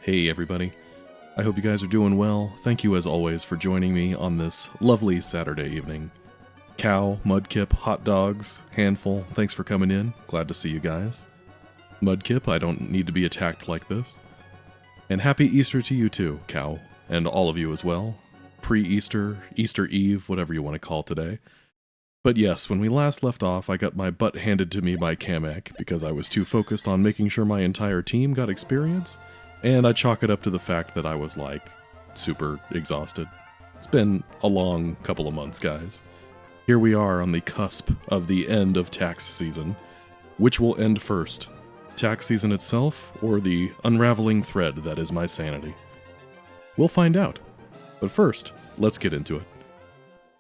Hey everybody, I hope you guys are doing well. Thank you as always for joining me on this lovely Saturday evening. Cow, Mudkip, Hot Dogs, Handful, thanks for coming in. Glad to see you guys. Mudkip, I don't need to be attacked like this. And happy Easter to you too, Cow, and all of you as well. Pre-Easter, Easter Eve, whatever you want to call today. But yes, when we last left off, I got my butt handed to me by Kamek because I was too focused on making sure my entire team got experience, and I chalk it up to the fact that I was, like, super exhausted. It's been a long couple of months, guys. Here we are on the cusp of the end of tax season. Which will end first? Tax season itself, or the unraveling thread that is my sanity? We'll find out. But first, let's get into it.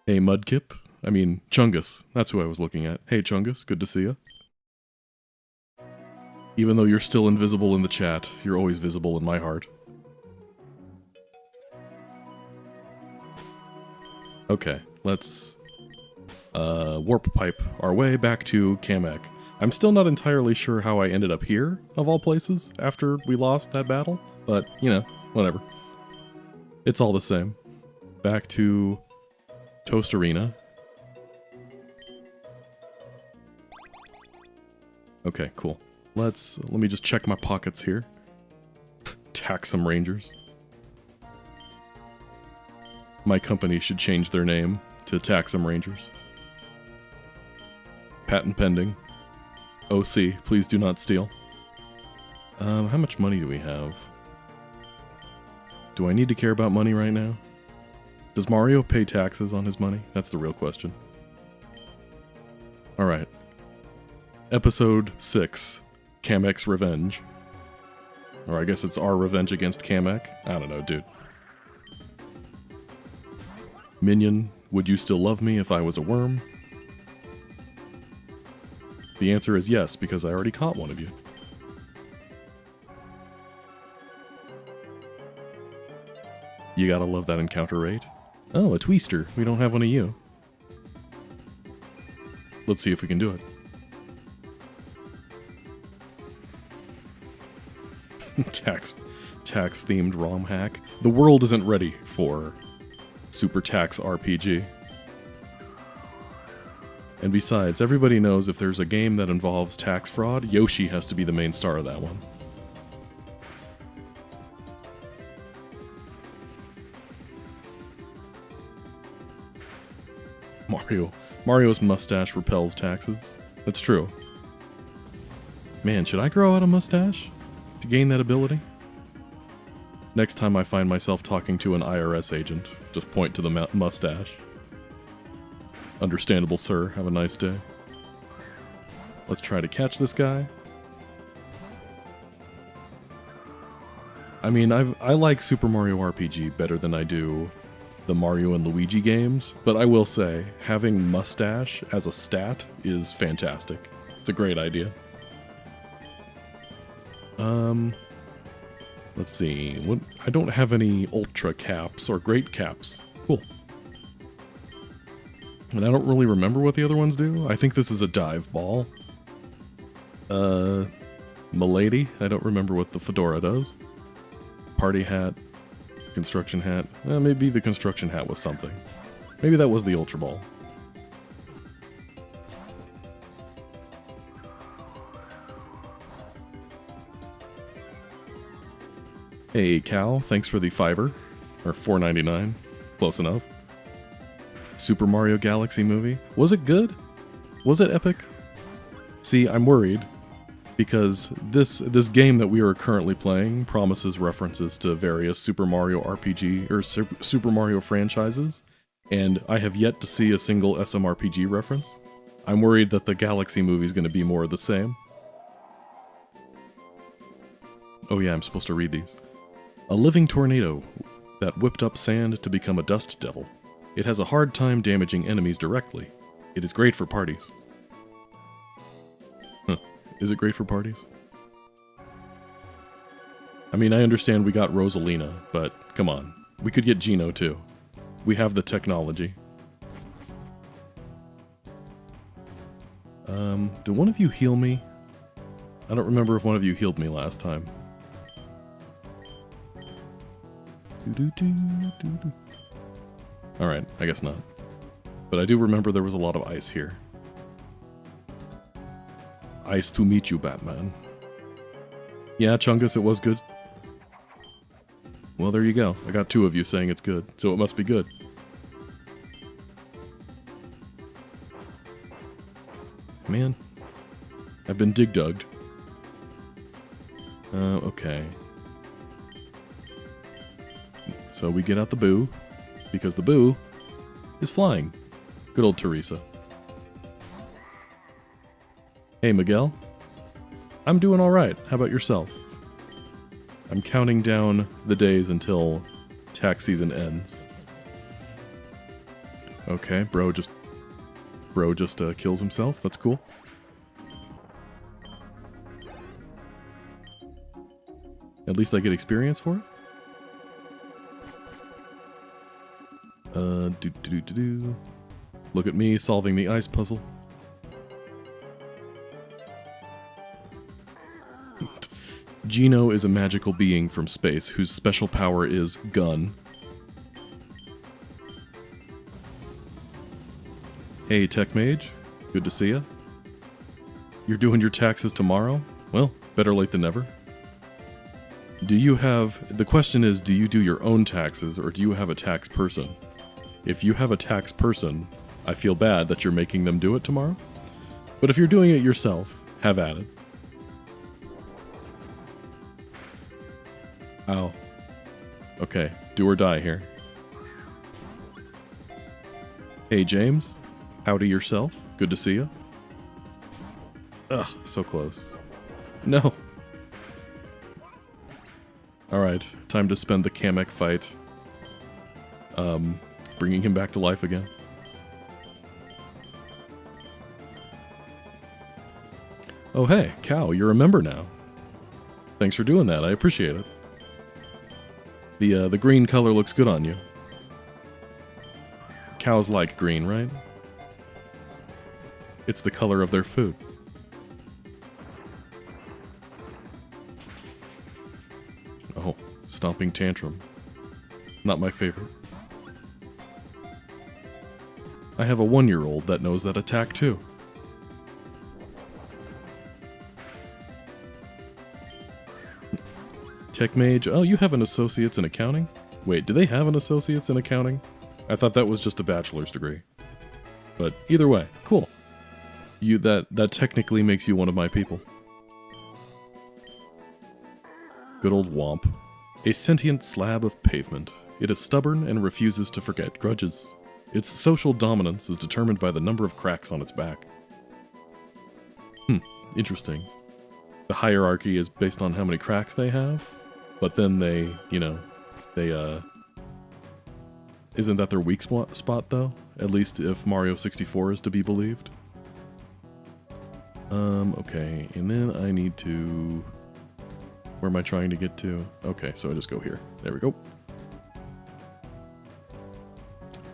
Hey, Mudkip. I mean, Chungus. That's who I was looking at. Hey, Chungus. Good to see you. Even though you're still invisible in the chat, you're always visible in my heart. Okay, let's warp pipe our way back to Kamek. I'm still not entirely sure how I ended up here, of all places, after we lost that battle, but, you know, whatever. It's all the same. Back to Toast Arena. Okay, cool. Let me just check my pockets here. Axem Rangers. My company should change their name to Axem Rangers. Patent pending. OC, please do not steal. How much money do we have? Do I need to care about money right now? Does Mario pay taxes on his money? That's the real question. Alright. Episode 6. Kamek's Revenge. Or I guess it's our revenge against Kamek. I don't know, dude. Minion, would you still love me if I was a worm? The answer is yes, because I already caught one of you. You gotta love that encounter rate. Oh, a Tweester. We don't have one of you. Let's see if we can do it. Tax-themed ROM hack. The world isn't ready for Super Tax RPG. And besides, everybody knows if there's a game that involves tax fraud, Yoshi has to be the main star of that one. Mario's mustache repels taxes. That's true. Man, should I grow out a mustache to gain that ability? Next time I find myself talking to an IRS agent, just point to the mustache. Understandable, sir. Have a nice day. Let's try to catch this guy. I mean, I like Super Mario RPG better than I do the Mario and Luigi games, but I will say, having mustache as a stat is fantastic. It's a great idea. Let's see. I don't have any Ultra Caps or Great Caps. Cool. And I don't really remember what the other ones do. I think this is a dive ball. Milady. I don't remember what the fedora does. Party hat. Construction hat. Maybe the construction hat was something. Maybe that was the Ultra Ball. Hey, Cal, thanks for the $5, or $4.99. Close enough. Super Mario Galaxy movie. Was it good? Was it epic? See, I'm worried, because this game that we are currently playing promises references to various Super Mario RPG, or Super Mario franchises, and I have yet to see a single SMRPG reference. I'm worried that the Galaxy movie is going to be more of the same. Oh yeah, I'm supposed to read these. A living tornado that whipped up sand to become a dust devil. It has a hard time damaging enemies directly. It is great for parties. Huh. Is it great for parties? I mean, I understand we got Rosalina, but come on. We could get Geno too. We have the technology. Do one of you heal me? I don't remember if one of you healed me last time. Alright, I guess not. But I do remember there was a lot of ice here. Ice to meet you, Batman. Yeah, Chungus, it was good. Well, there you go. I got 2 of you saying it's good, so it must be good. Man, I've been dig-dugged. Okay. So we get out the boo, because the boo is flying. Good old Teresa. Hey, Miguel. I'm doing alright. How about yourself? I'm counting down the days until tax season ends. Okay, bro just kills himself. That's cool. At least I get experience for it. Look at me solving the ice puzzle. Gino is a magical being from space whose special power is gun. Hey, Tech Mage. Good to see ya. You're doing your taxes tomorrow? Well, better late than never. The question is, do you do your own taxes or do you have a tax person? If you have a tax person, I feel bad that you're making them do it tomorrow. But if you're doing it yourself, have at it. Ow. Okay, do or die here. Hey, James. Howdy yourself. Good to see you. Ugh, so close. No. Alright, time to spend the Kamek fight. Bringing him back to life again. Oh hey, Cow, you're a member now. Thanks for doing that, I appreciate it. The green color looks good on you. Cows like green, right? It's the color of their food. Oh, stomping tantrum. Not my favorite. I have a 1-year-old that knows that attack too. Tech Mage, oh, you have an associate's in accounting? Wait, do they have an associate's in accounting? I thought that was just a bachelor's degree. But either way, cool. That technically makes you one of my people. Good old Womp. A sentient slab of pavement. It is stubborn and refuses to forget grudges. Its social dominance is determined by the number of cracks on its back. Interesting. The hierarchy is based on how many cracks they have, but then they, isn't that their weak spot, though? At least if Mario 64 is to be believed. Okay, and then I need to... Where am I trying to get to? Okay, so I just go here. There we go.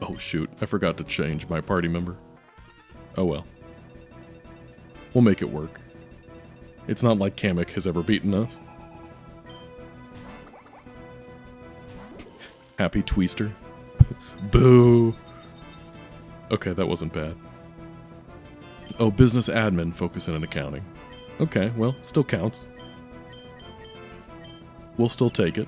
Oh shoot, I forgot to change my party member. Oh well. We'll make it work. It's not like Kamek has ever beaten us. Happy Twister. Boo! Okay, that wasn't bad. Oh, business admin focusing on accounting. Okay, well, still counts. We'll still take it.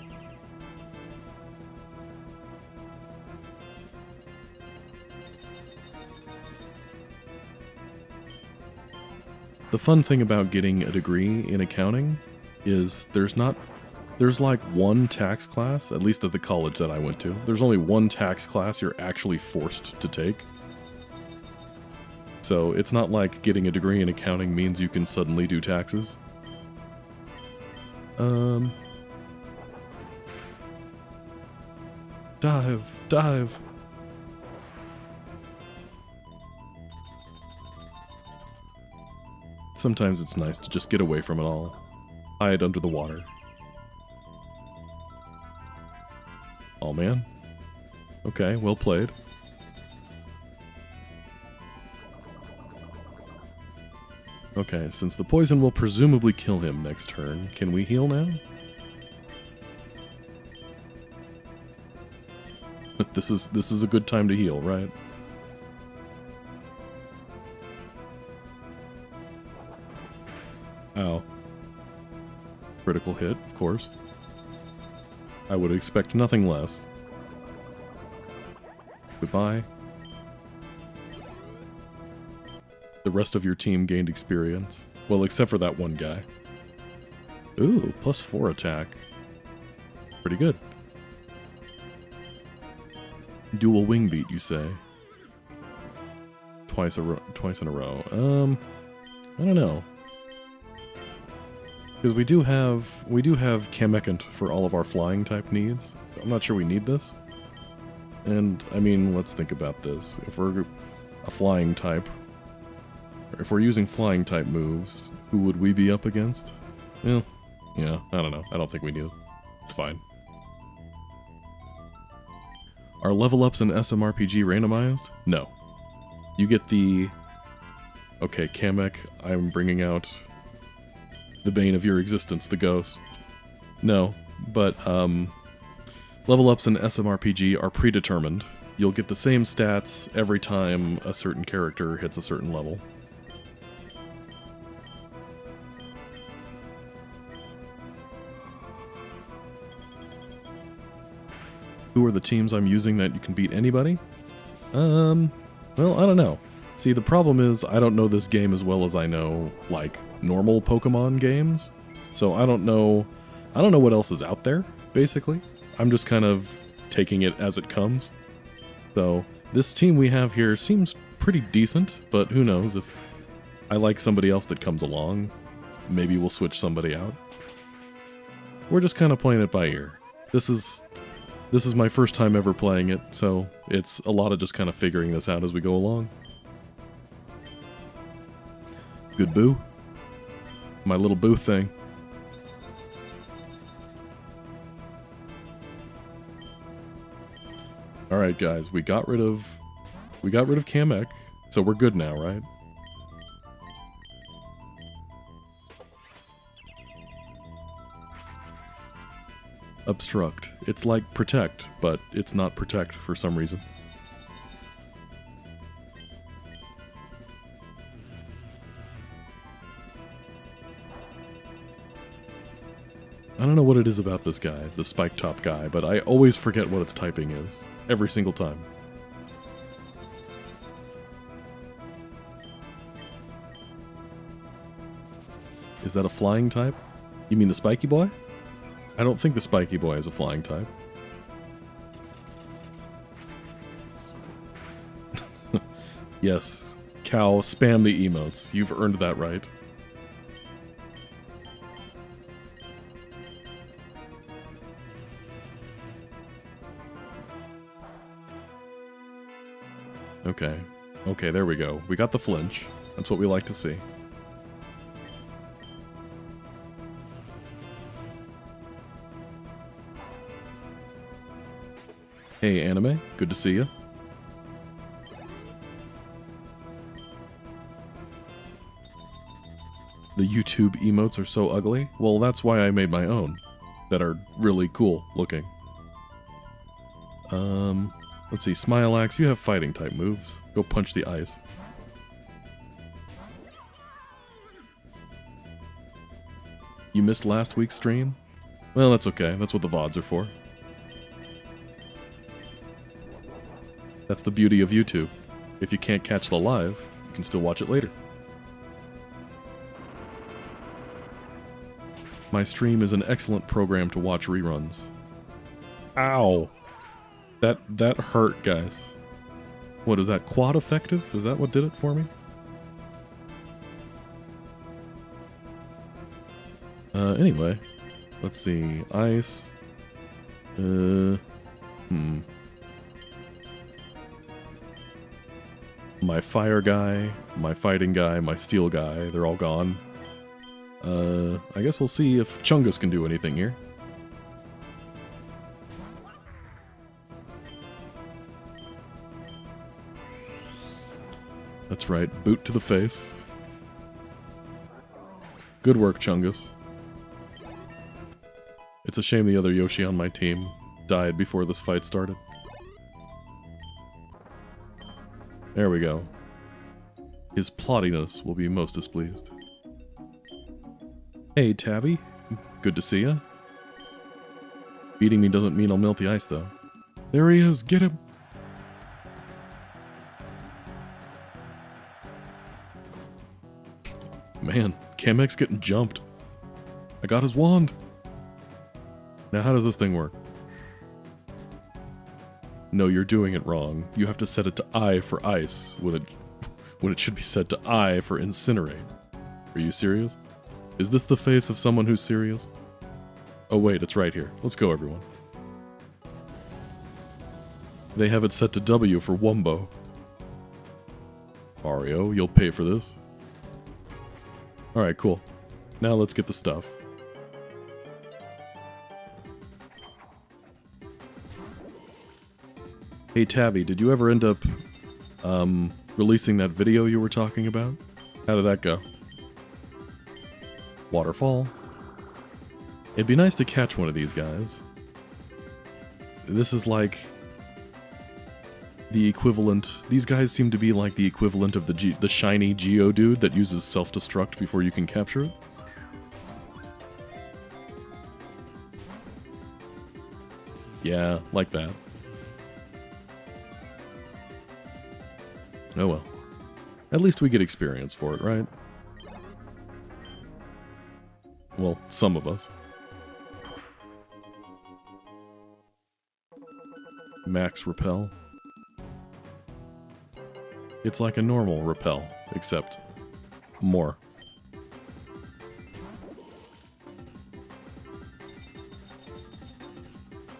The fun thing about getting a degree in accounting is there's like one tax class, at least at the college that I went to. There's only one tax class you're actually forced to take. So it's not like getting a degree in accounting means you can suddenly do taxes. Dive. Sometimes it's nice to just get away from it all. Hide under the water. Oh man. Okay, well played. Okay, since the poison will presumably kill him next turn, can we heal now? This is a good time to heal, right? Ow. Critical hit, of course. I would expect nothing less. Goodbye. The rest of your team gained experience. Well, except for that one guy. Ooh, +4 attack. Pretty good. Dual wing beat, you say? Twice in a row. I don't know. Because we do have Kamek for all of our flying type needs. So I'm not sure we need this. And I mean, let's think about this. If we're a flying type, or if we're using flying type moves, who would we be up against? Well, yeah, I don't know. I don't think we need it. It's fine. Are level ups in SMRPG randomized? No. You get the... Okay, Kamek, I'm bringing out the bane of your existence, the ghost. No, but level ups in SMRPG are predetermined. You'll get the same stats every time a certain character hits a certain level. Who are the teams I'm using that you can beat anybody? Well, I don't know. See, the problem is I don't know this game as well as I know, like, normal Pokemon games. So I don't know what else is out there, basically. I'm just kind of taking it as it comes. So this team we have here seems pretty decent, but who knows, if I like somebody else that comes along, maybe we'll switch somebody out. We're just kind of playing it by ear. This is my first time ever playing it, so it's a lot of just kind of figuring this out as we go along. Good boo. My little boo thing. Alright guys, we got rid of Kamek, so we're good now, right? Obstruct. It's like protect, but it's not protect for some reason. I don't know what it is about this guy, the spike top guy, but I always forget what its typing is. Every single time. Is that a flying type? You mean the spiky boy? I don't think the spiky boy is a flying type. Yes, Cow, spam the emotes. You've earned that right. Okay. Okay, there we go. We got the flinch. That's what we like to see. Hey, Anime. Good to see you. The YouTube emotes are so ugly? Well, that's why I made my own. That are really cool looking. Let's see. Smilax, you have fighting type moves. Go punch the ice. You missed last week's stream? Well, that's okay. That's what the VODs are for. That's the beauty of YouTube. If you can't catch the live, you can still watch it later. My stream is an excellent program to watch reruns. Ow! That hurt, guys. What is that, quad effective? Is that what did it for me? Anyway. Let's see. Ice. My fire guy, my fighting guy, my steel guy, they're all gone. I guess we'll see if Chungus can do anything here. That's right, boot to the face. Good work, Chungus. It's a shame the other Yoshi on my team died before this fight started. There we go. His plottiness will be most displeased. Hey, Tabby. Good to see ya. Beating me doesn't mean I'll melt the ice, though. There he is! Get him! Man, Kamek's getting jumped. I got his wand! Now how does this thing work? No, you're doing it wrong. You have to set it to I for ice, when it should be set to I for incinerate. Are you serious? Is this the face of someone who's serious? Oh wait, it's right here. Let's go, everyone. They have it set to W for Wumbo. Mario, you'll pay for this. Alright, cool. Now let's get the stuff. Hey Tabby, did you ever end up releasing that video you were talking about? How did that go? Waterfall. It'd be nice to catch one of these guys. This is like the equivalent. These guys seem to be like the equivalent of the shiny Geodude that uses self-destruct before you can capture it. Yeah, like that. Oh well. At least we get experience for it, right? Well, some of us. Max Repel. It's like a normal repel, except more.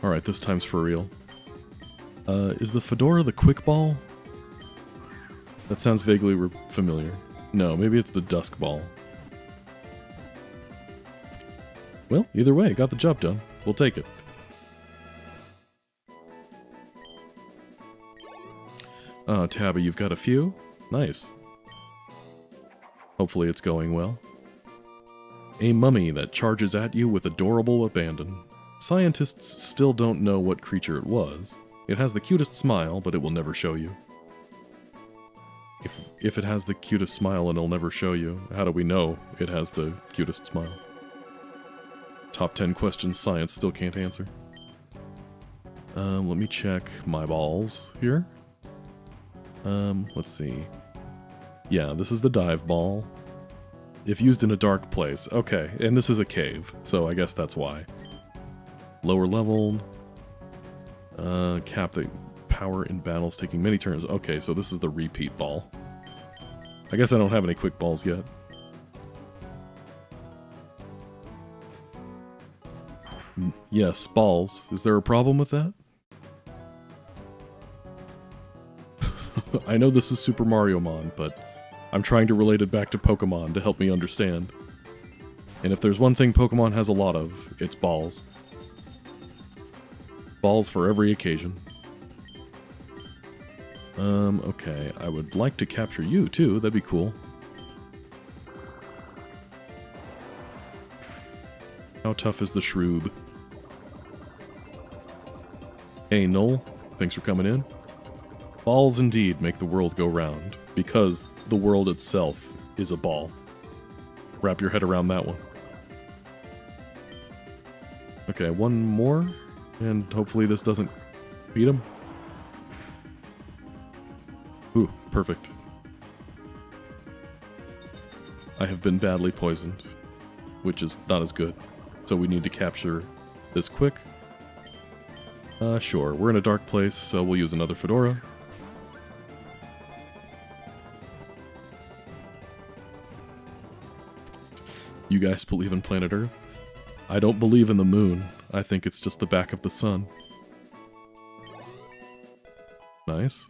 Alright, this time's for real. Is the fedora the quick ball? That sounds vaguely familiar. No, maybe it's the dusk ball. Well, either way, got the job done. We'll take it. Tabby, you've got a few? Nice. Hopefully it's going well. A mummy that charges at you with adorable abandon. Scientists still don't know what creature it was. It has the cutest smile, but it will never show you. If it has the cutest smile and it'll never show you, how do we know it has the cutest smile? Top 10 questions science still can't answer. Let me check my balls here. Let's see. Yeah, this is the dive ball. If used in a dark place. Okay, and this is a cave, so I guess that's why. Lower level. Cap the power in battles taking many turns. Okay, so this is the repeat ball. I guess I don't have any quick balls yet. Yes, balls. Is there a problem with that? I know this is Super Mariomon, but I'm trying to relate it back to Pokemon to help me understand. And if there's one thing Pokemon has a lot of, it's balls. Balls for every occasion. Okay, I would like to capture you too, that'd be cool. How tough is the Shroob? Hey Noel, thanks for coming in. Balls indeed make the world go round, because the world itself is a ball. Wrap your head around that one. Okay, one more, and hopefully this doesn't beat him. Ooh, perfect. I have been badly poisoned, which is not as good. So we need to capture this quick. Sure, we're in a dark place, so we'll use another fedora. You guys believe in planet Earth? I don't believe in the moon. I think it's just the back of the sun. Nice.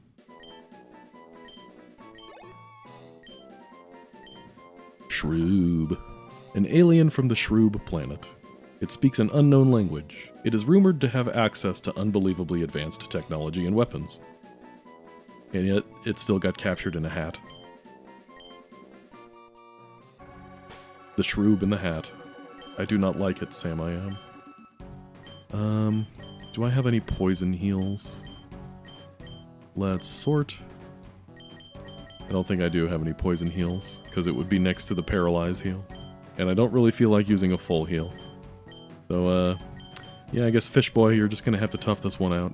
Shroob. An alien from the Shroob planet. It speaks an unknown language. It is rumored to have access to unbelievably advanced technology and weapons. And yet, it still got captured in a hat. The Shroob in the hat. I do not like it, Sam I am. Do I have any poison heals? Let's sort. I don't think I do have any poison heals, because it would be next to the paralyze heal. And I don't really feel like using a full heal. So, yeah, I guess Fish Boy, you're just gonna have to tough this one out.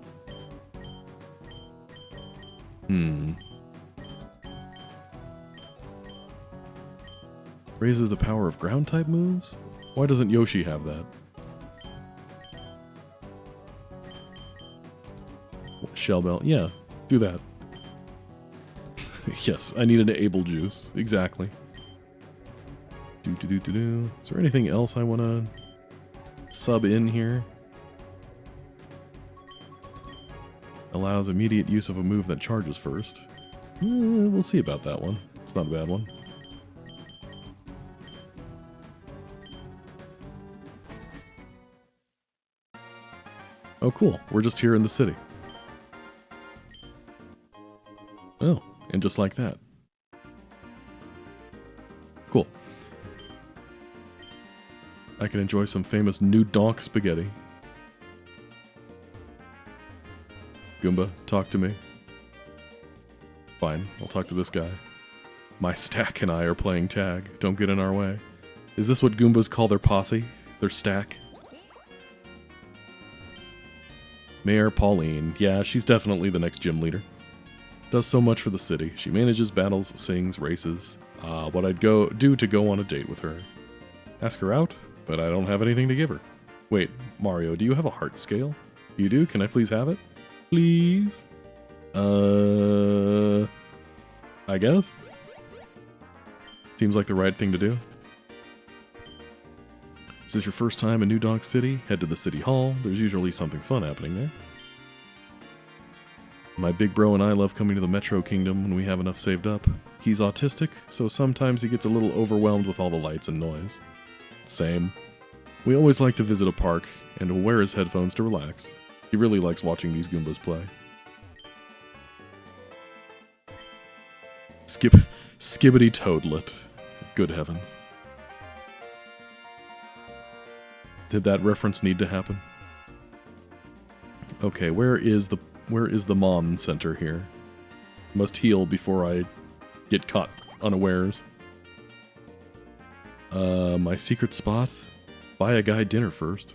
Raises the power of ground type moves? Why doesn't Yoshi have that? Shell Bell, yeah, do that. Yes, I need an Able Juice, exactly. Is there anything else I want to sub in here? Allows immediate use of a move that charges first. We'll see about that one. It's not a bad one. Oh, cool. We're just here in the city. Oh, and just like that. Cool. I can enjoy some famous new Donk spaghetti. Goomba, talk to me. Fine, I'll talk to this guy. My stack and I are playing tag. Don't get in our way. Is this what Goombas call their posse? Their stack? Mayor Pauline. Yeah, she's definitely the next gym leader. Does so much for the city. She manages battles, sings, races. What I'd do to go on a date with her. Ask her out, but I don't have anything to give her. Wait, Mario, do you have a heart scale? You do? Can I please have it? Please? I guess? Seems like the right thing to do. Is this your first time in New Donk City? Head to the City Hall. There's usually something fun happening there. My big bro and I love coming to the Metro Kingdom when we have enough saved up. He's autistic, so sometimes he gets a little overwhelmed with all the lights and noise. Same. We always like to visit a park, and will wear his headphones to relax. He really likes watching these Goombas play. Skibbity Toadlet. Good heavens. Did that reference need to happen? Okay, where is the Mon Center here? Must heal before I get caught unawares. My secret spot? Buy a guy dinner first.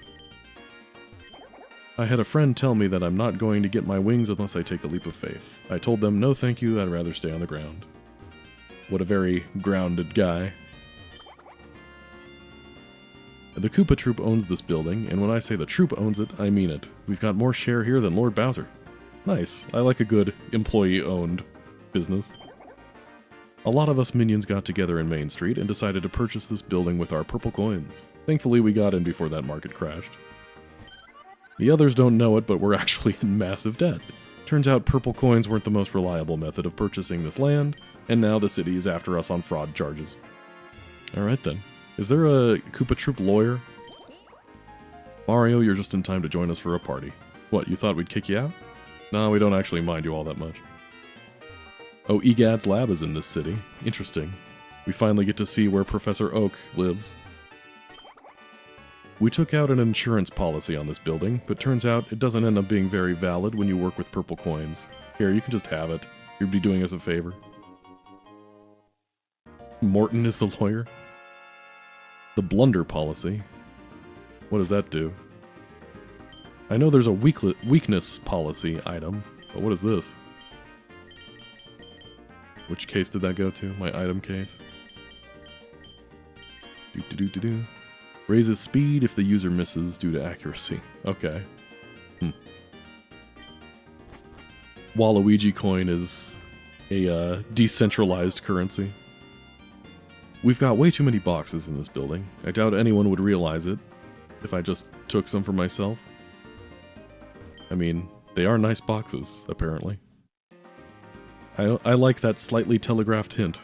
I had a friend tell me that I'm not going to get my wings unless I take a leap of faith. I told them, no thank you, I'd rather stay on the ground. What a very grounded guy. The Koopa Troop owns this building, and when I say the troop owns it, I mean it. We've got more share here than Lord Bowser. Nice. I like a good employee-owned business. A lot of us minions got together in Main Street and decided to purchase this building with our purple coins. Thankfully, we got in before that market crashed. The others don't know it, but we're actually in massive debt. Turns out purple coins weren't the most reliable method of purchasing this land, and now the city is after us on fraud charges. Alright then. Is there a Koopa Troop lawyer? Mario, you're just in time to join us for a party. What, you thought we'd kick you out? No, we don't actually mind you all that much. Oh, Egad's lab is in this city. Interesting. We finally get to see where Professor Oak lives. We took out an insurance policy on this building, but turns out it doesn't end up being very valid when you work with purple coins. Here, you can just have it. You'd be doing us a favor. Morton is the lawyer? The blunder policy? What does that do? I know there's a weakness policy item, but what is this? Which case did that go to? My item case? Raises speed if the user misses due to accuracy. Okay. Waluigi coin is a decentralized currency. We've got way too many boxes in this building. I doubt anyone would realize it if I just took some for myself. I mean, they are nice boxes, apparently. I like that slightly telegraphed hint.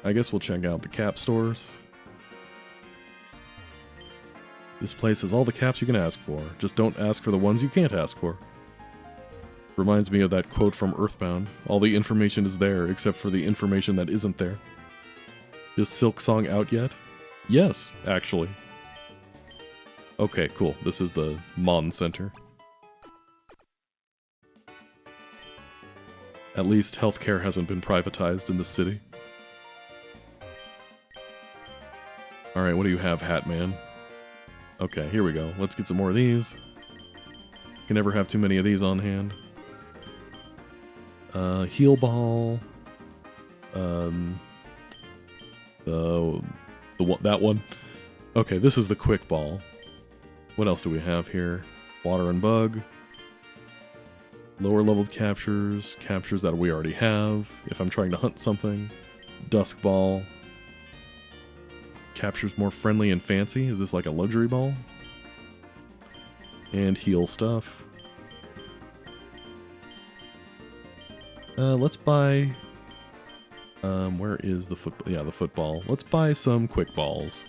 I guess we'll check out the cap stores. This place has all the caps you can ask for. Just don't ask for the ones you can't ask for. Reminds me of that quote from Earthbound. All the information is there, except for the information that isn't there. Is Silk Song out yet? Yes, actually. Okay, cool. This is the Mon Center. At least healthcare hasn't been privatized in the city. Alright, what do you have, Hat Man? Okay, here we go. Let's get some more of these. Can never have too many of these on hand. Heal Ball. That one. Okay, this is the Quick Ball. What else do we have here? Water and Bug. Lower leveled captures. Captures that we already have. If I'm trying to hunt something. Dusk Ball. Captures more friendly and fancy. Is this like a luxury ball? And heal stuff. Let's buy... where is the football? Yeah, the football. Let's buy some quick balls.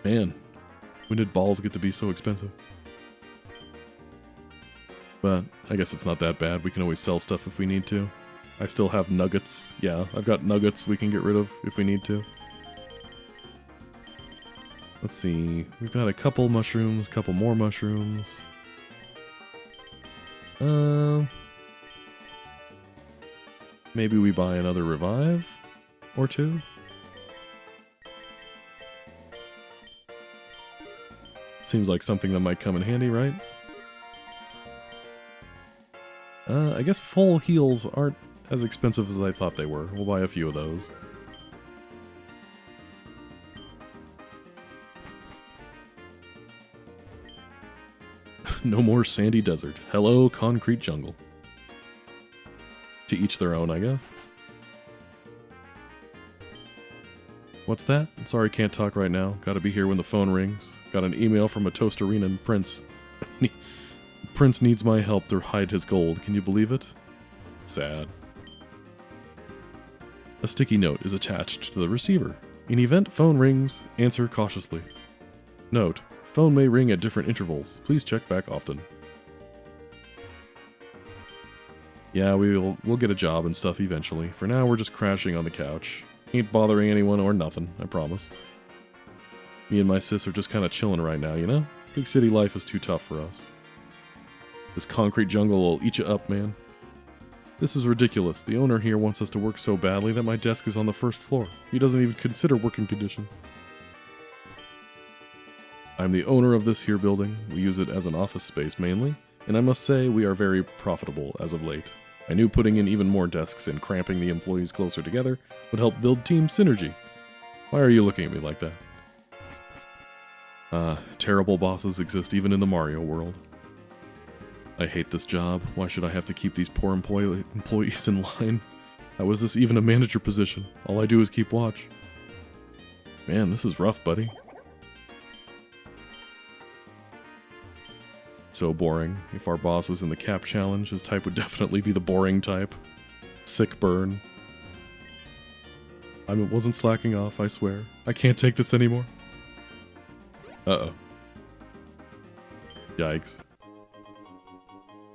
Man, when did balls get to be so expensive? But I guess it's not that bad. We can always sell stuff if we need to. I still have nuggets. Yeah, I've got nuggets we can get rid of if we need to. Let's see. We've got a couple mushrooms, a couple more mushrooms. Maybe we buy another revive or two. Seems like something that might come in handy, right? I guess full heals aren't as expensive as I thought they were. We'll buy a few of those. No more sandy desert. Hello, concrete jungle. To each their own, I guess. What's that? Sorry, can't talk right now. Gotta be here when the phone rings. Got an email from a Toasterinan Prince. Prince needs my help to hide his gold. Can you believe it? Sad. A sticky note is attached to the receiver. In event phone rings, answer cautiously. Note, phone may ring at different intervals. Please check back often. Yeah, we'll get a job and stuff eventually. For now, we're just crashing on the couch. Ain't bothering anyone or nothing, I promise. Me and my sis are just kind of chilling right now, you know? Big city life is too tough for us. This concrete jungle will eat you up, man. This is ridiculous. The owner here wants us to work so badly that my desk is on the first floor. He doesn't even consider working conditions. I'm the owner of this here building. We use it as an office space mainly, and I must say we are very profitable as of late. I knew putting in even more desks and cramping the employees closer together would help build team synergy. Why are you looking at me like that? Terrible bosses exist even in the Mario world. I hate this job. Why should I have to keep these poor employees in line? How is this even a manager position? All I do is keep watch. Man, this is rough, buddy. So boring. If our boss was in the cap challenge, his type would definitely be the boring type. Sick burn. I wasn't slacking off, I swear. I can't take this anymore. Uh-oh. Yikes.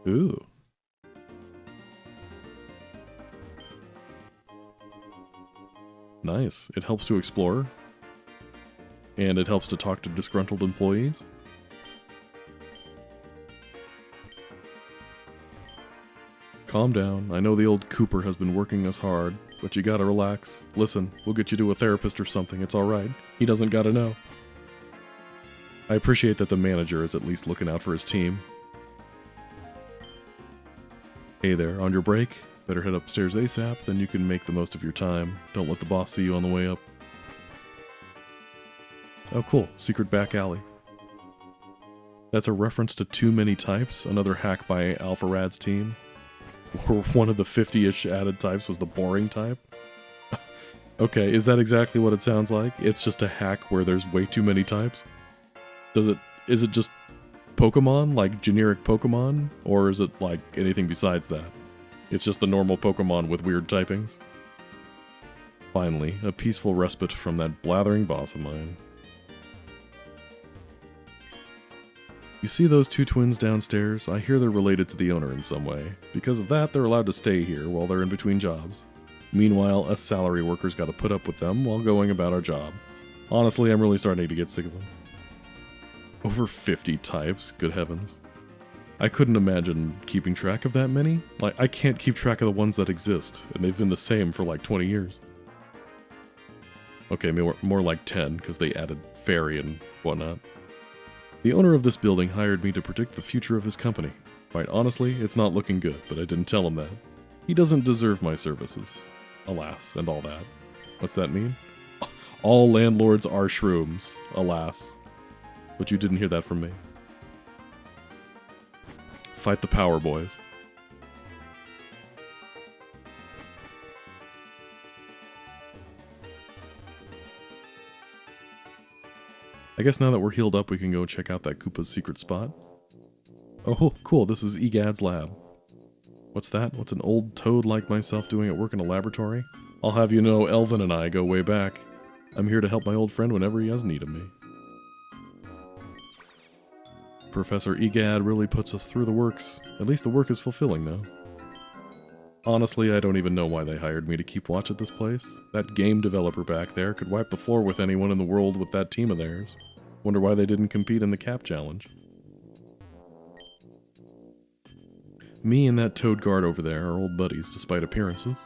Ooh. Nice. It helps to explore. And it helps to talk to disgruntled employees. Calm down. I know the old Cooper has been working us hard, but you gotta relax. Listen, we'll get you to a therapist or something. It's alright. He doesn't gotta know. I appreciate that the manager is at least looking out for his team. Hey there, on your break? Better head upstairs ASAP, then you can make the most of your time. Don't let the boss see you on the way up. Oh cool, secret back alley. That's a reference to Too Many Types, another hack by Alpha Rad's team. Where one of the 50-ish added types was the boring type. Okay, is that exactly what it sounds like? It's just a hack where there's way too many types? Is it just Pokemon, like generic Pokemon? Or is it like anything besides that? It's just the normal Pokemon with weird typings? Finally, a peaceful respite from that blathering boss of mine. You see those two twins downstairs? I hear they're related to the owner in some way. Because of that, they're allowed to stay here while they're in between jobs. Meanwhile, us salary workers gotta put up with them while going about our job. Honestly, I'm really starting to get sick of them. Over 50 types, good heavens. I couldn't imagine keeping track of that many. Like, I can't keep track of the ones that exist, and they've been the same for like 20 years. Okay, more like 10, because they added fairy and whatnot. The owner of this building hired me to predict the future of his company. Quite honestly, it's not looking good, but I didn't tell him that. He doesn't deserve my services. Alas, and all that. What's that mean? All landlords are shrooms. Alas. But you didn't hear that from me. Fight the power boys. I guess now that we're healed up, we can go check out that Koopa's secret spot. Oh, cool, this is Egad's lab. What's that? What's an old toad like myself doing at work in a laboratory? I'll have you know, Elvin and I go way back. I'm here to help my old friend whenever he has need of me. Professor Egad really puts us through the works. At least the work is fulfilling, though. Honestly, I don't even know why they hired me to keep watch at this place. That game developer back there could wipe the floor with anyone in the world with that team of theirs. Wonder why they didn't compete in the Cap Challenge. Me and that toad guard over there are old buddies, despite appearances.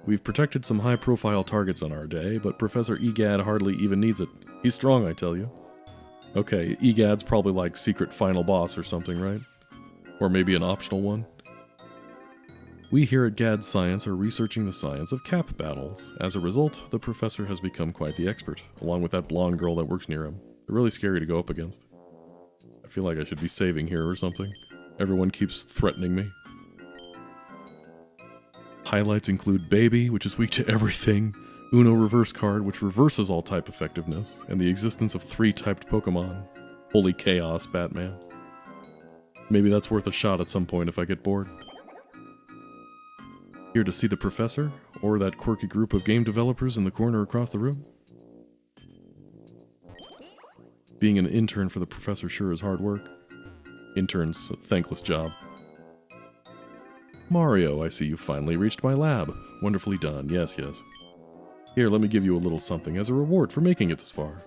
We've protected some high-profile targets on our day, but Professor Egad hardly even needs it. He's strong, I tell you. Okay, Egad's probably like secret final boss or something, right? Or maybe an optional one. We here at GAD Science are researching the science of cap battles. As a result, the professor has become quite the expert, along with that blonde girl that works near him. They're really scary to go up against. I feel like I should be saving here or something. Everyone keeps threatening me. Highlights include Baby, which is weak to everything, Uno reverse card, which reverses all type effectiveness, and the existence of 3 typed Pokemon. Holy chaos, Batman. Maybe that's worth a shot at some point if I get bored. Here to see the professor, or that quirky group of game developers in the corner across the room? Being an intern for the professor sure is hard work. Intern's a thankless job. Mario, I see you finally reached my lab. Wonderfully done, yes, yes. Here, let me give you a little something as a reward for making it this far.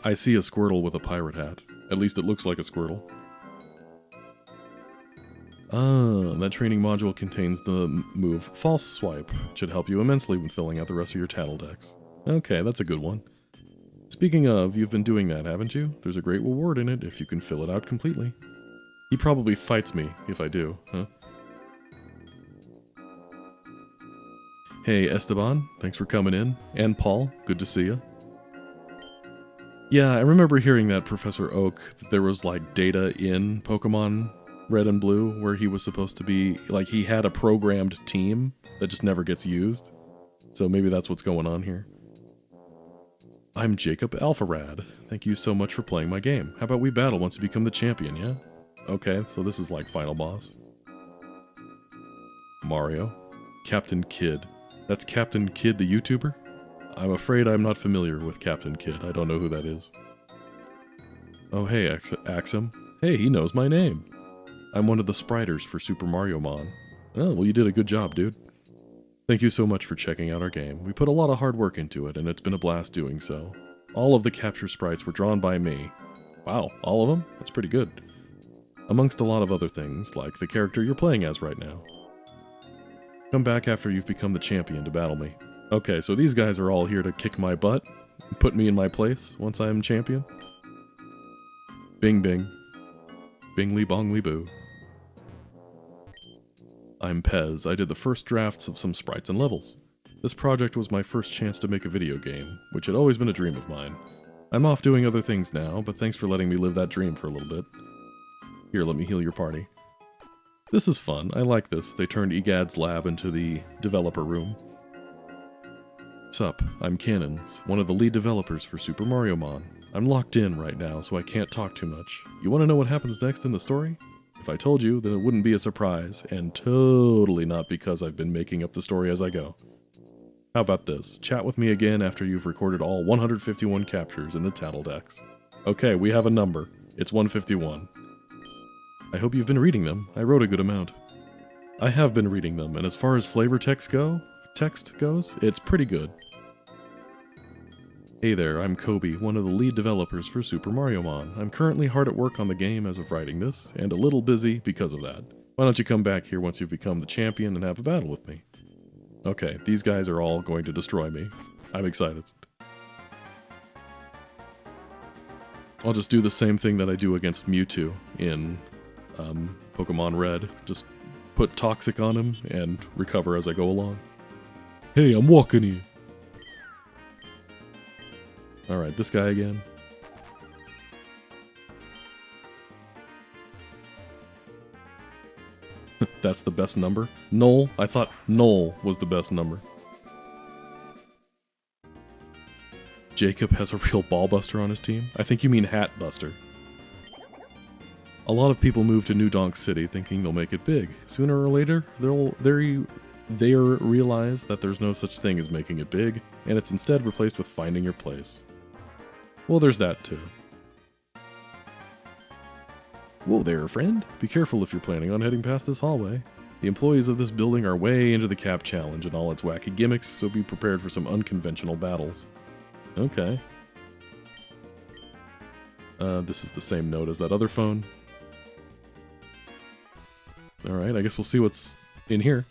I see a Squirtle with a pirate hat. At least it looks like a Squirtle. Ah, that training module contains the move False Swipe. It should help you immensely when filling out the rest of your Tattle decks. Okay, that's a good one. Speaking of, you've been doing that, haven't you? There's a great reward in it if you can fill it out completely. He probably fights me if I do, huh? Hey, Esteban, thanks for coming in. And Paul, good to see you. Yeah, I remember hearing that Professor Oak, that there was like data in Pokemon Red and Blue where he was supposed to be, like he had a programmed team that just never gets used. So maybe that's what's going on here. I'm Jacob Alpharad. Thank you so much for playing my game. How about we battle once you become the champion, yeah? Okay, so this is like final boss. Mario. Captain Kidd. That's Captain Kidd the YouTuber? I'm afraid I'm not familiar with Captain Kidd. I don't know who that is. Oh hey, Axem. Hey, he knows my name. I'm one of the spriters for Super Mariomon. Oh, well you did a good job, dude. Thank you so much for checking out our game. We put a lot of hard work into it, and it's been a blast doing so. All of the capture sprites were drawn by me. Wow, all of them? That's pretty good. Amongst a lot of other things, like the character you're playing as right now. Come back after you've become the champion to battle me. Okay, so these guys are all here to kick my butt and put me in my place once I am champion. Bing bing. Bingly bongly boo. I'm Pez. I did the first drafts of some sprites and levels. This project was my first chance to make a video game, which had always been a dream of mine. I'm off doing other things now, but thanks for letting me live that dream for a little bit. Here, let me heal your party. This is fun. I like this. They turned Egad's lab into the developer room. Sup, I'm Cannons, one of the lead developers for Super Mariomon. I'm locked in right now, so I can't talk too much. You want to know what happens next in the story? If I told you, then it wouldn't be a surprise, and totally not because I've been making up the story as I go. How about this? Chat with me again after you've recorded all 151 captures in the Tattle decks. Okay, we have a number. It's 151. I hope you've been reading them. I wrote a good amount. I have been reading them, and as far as flavor text goes, it's pretty good. Hey there, I'm Kobe, one of the lead developers for Super Mariomon. I'm currently hard at work on the game as of writing this, and a little busy because of that. Why don't you come back here once you've become the champion and have a battle with me? Okay, these guys are all going to destroy me. I'm excited. I'll just do the same thing that I do against Mewtwo in Pokemon Red. Just put Toxic on him and recover as I go along. Hey, I'm walking here. Alright, this guy again. That's the best number? Null? I thought Null was the best number. Jacob has a real ball buster on his team? I think you mean Hat Buster. A lot of people move to New Donk City thinking they'll make it big. Sooner or later, they'll realize that there's no such thing as making it big, and it's instead replaced with finding your place. Well, there's that too. Whoa there, friend. Be careful if you're planning on heading past this hallway. The employees of this building are way into the cap challenge and all its wacky gimmicks, so be prepared for some unconventional battles. Okay. This is the same note as that other phone. Alright, I guess we'll see what's in here.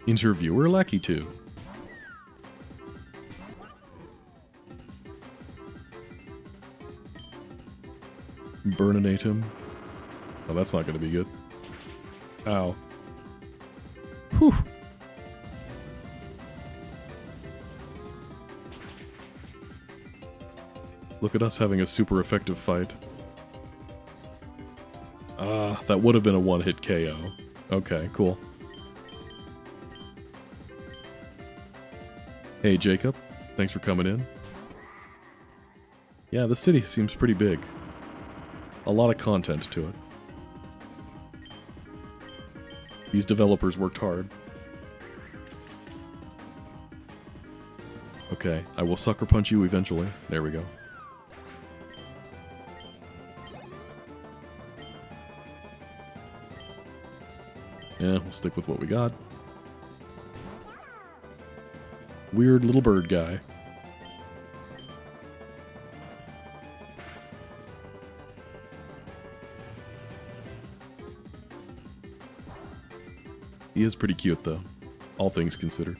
Interviewer Lackey 2. Burninate him. Oh, that's not going to be good. Ow. Whew. Look at us having a super effective fight. Ah, that would have been a one-hit KO. Okay, cool. Hey, Jacob. Thanks for coming in. Yeah, the city seems pretty big. A lot of content to it. These developers worked hard. Okay, I will sucker punch you eventually. There we go. Yeah, we'll stick with what we got. Weird little bird guy. He is pretty cute, though, all things considered.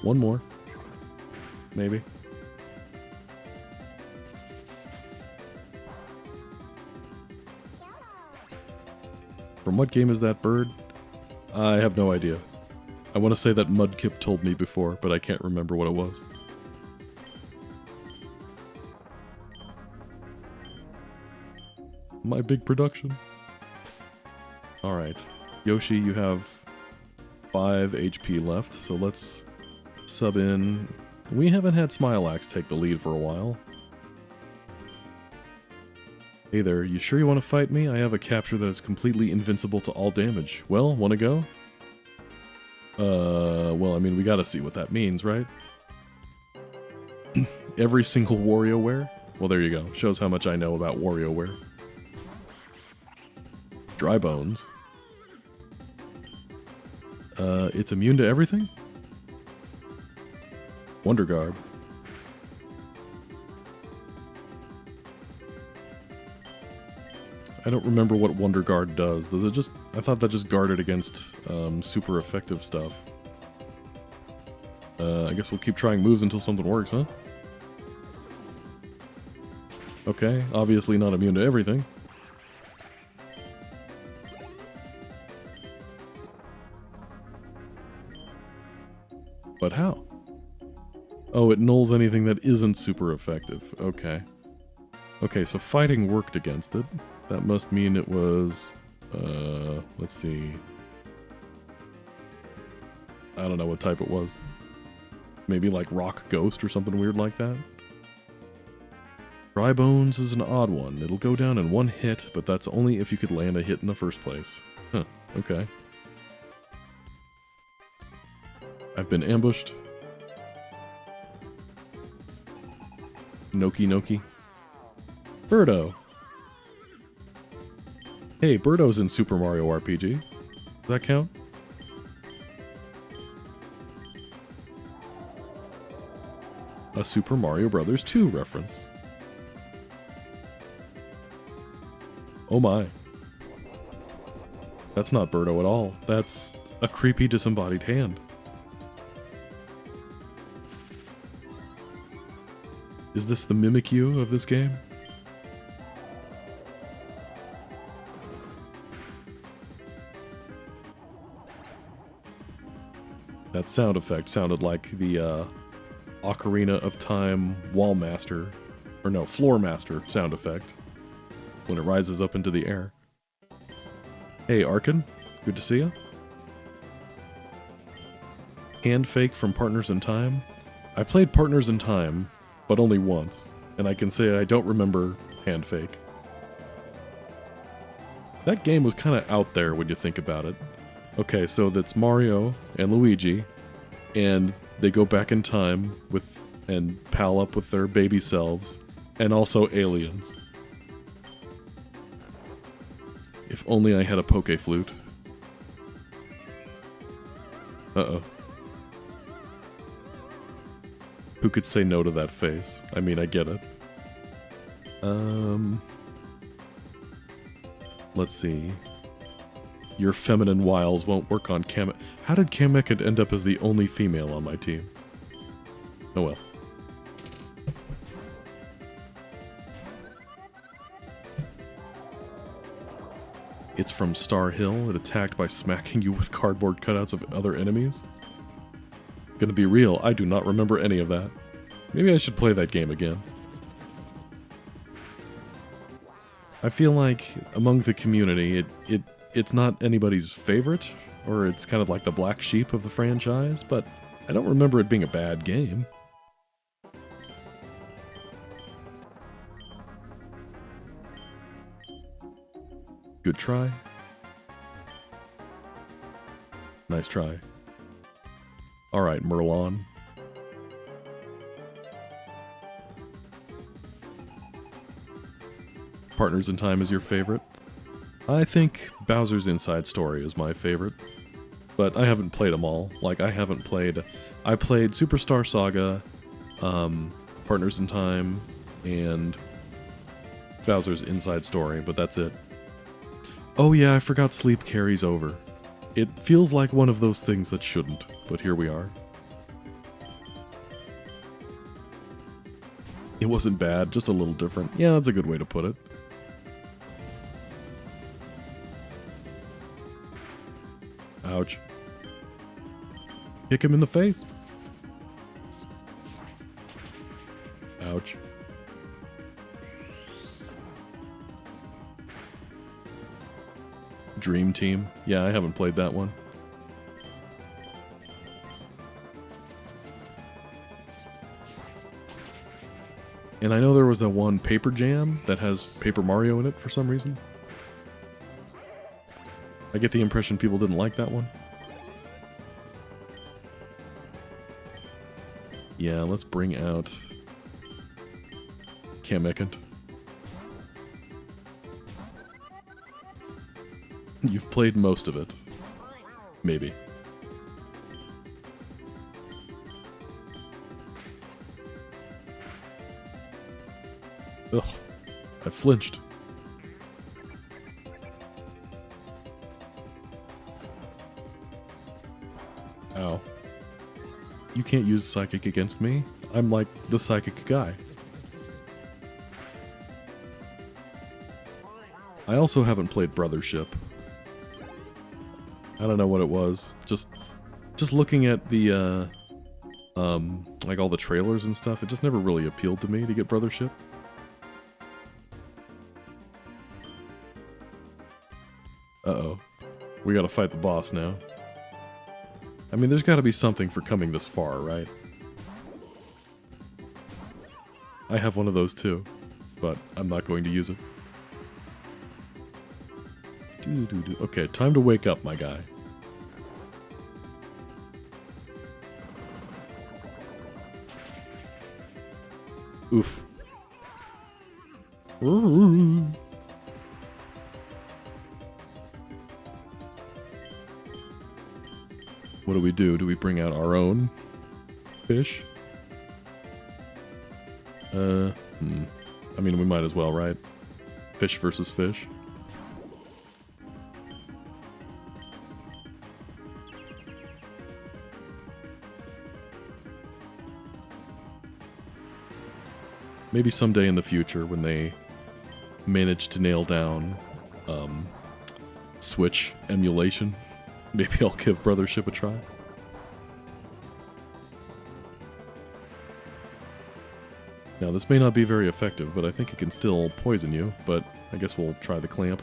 One more. Maybe. From what game is that bird? I have no idea. I want to say that Mudkip told me before, but I can't remember what it was. My big production. Alright. Yoshi, you have 5 HP left, so let's sub in. We haven't had Smilax take the lead for a while. Hey there, you sure you want to fight me? I have a capture that is completely invincible to all damage. Well, wanna go? Well, I mean, we gotta see what that means, right? Every single WarioWare? Well, there you go. Shows how much I know about WarioWare. Dry Bones. It's immune to everything? Wonder Garb. I don't remember what Wonder Guard does. Does it just... I thought that just guarded against super effective stuff. I guess we'll keep trying moves until something works, huh? Okay, obviously not immune to everything. But how? Oh, it nulls anything that isn't super effective. Okay. Okay, so fighting worked against it. That must mean it was... let's see... I don't know what type it was. Maybe like Rock Ghost or something weird like that? Dry Bones is an odd one. It'll go down in one hit, but that's only if you could land a hit in the first place. Huh, okay. I've been ambushed. Noki Noki. Birdo. Hey, Birdo's in Super Mario RPG. Does that count? A Super Mario Bros. 2 reference. Oh my. That's not Birdo at all. That's a creepy disembodied hand. Is this the Mimikyu of this game? That sound effect sounded like the Ocarina of Time Wallmaster, or no, Floormaster sound effect when it rises up into the air. Hey, Arkin, good to see you. Hand fake from Partners in Time. I played Partners in Time, but only once, and I can say I don't remember hand fake. That game was kind of out there when you think about it. Okay, so that's Mario and Luigi, and they go back in time with and pal up with their baby selves, and also aliens. If only I had a poke flute. Uh-oh. Who could say no to that face? I mean, I get it. Let's see. Your feminine wiles won't work on Kamek. How did Kamek end up as the only female on my team? Oh well. It's from Star Hill. It attacked by smacking you with cardboard cutouts of other enemies. Gonna be real, I do not remember any of that. Maybe I should play that game again. I feel like among the community, it's not anybody's favorite, or it's kind of like the black sheep of the franchise, but I don't remember it being a bad game. Good try. Nice try. Alright, Merlon. Partners in Time is your favorite? I think Bowser's Inside Story is my favorite. But I haven't played them all. Like, I played Superstar Saga, Partners in Time, and Bowser's Inside Story, but that's it. Oh yeah, I forgot Sleep Carries Over. It feels like one of those things that shouldn't, but here we are. It wasn't bad, just a little different. Yeah, that's a good way to put it. Ouch. Kick him in the face. Ouch. Dream Team. Yeah, I haven't played that one. And I know there was that one Paper Jam that has Paper Mario in it for some reason. I get the impression people didn't like that one. Yeah, let's bring out Kamek. You've played most of it. Maybe. Ugh. I flinched. Ow. You can't use Psychic against me. I'm like the Psychic guy. I also haven't played Brothership. I don't know what it was. Just looking at the, like all the trailers and stuff, it just never really appealed to me to get Brothership. Uh-oh. We gotta fight the boss now. I mean, there's gotta be something for coming this far, right? I have one of those too, but I'm not going to use it. Okay, time to wake up, my guy. Oof. What do we do? Do we bring out our own fish? I mean, we might as well, right? Fish versus fish. Maybe someday in the future when they manage to nail down Switch emulation, maybe I'll give Brothership a try. Now, this may not be very effective, but I think it can still poison you, but I guess we'll try the clamp.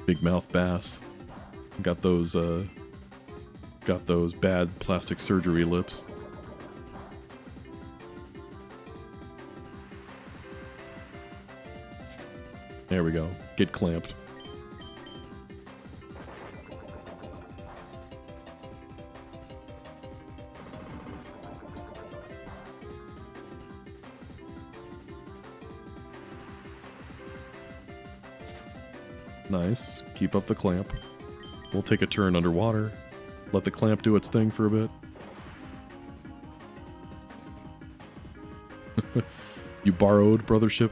Big mouth bass. Got those bad plastic surgery lips. There we go. Get clamped. Nice. Keep up the clamp. We'll take a turn underwater. Let the clamp do its thing for a bit. You borrowed Brothership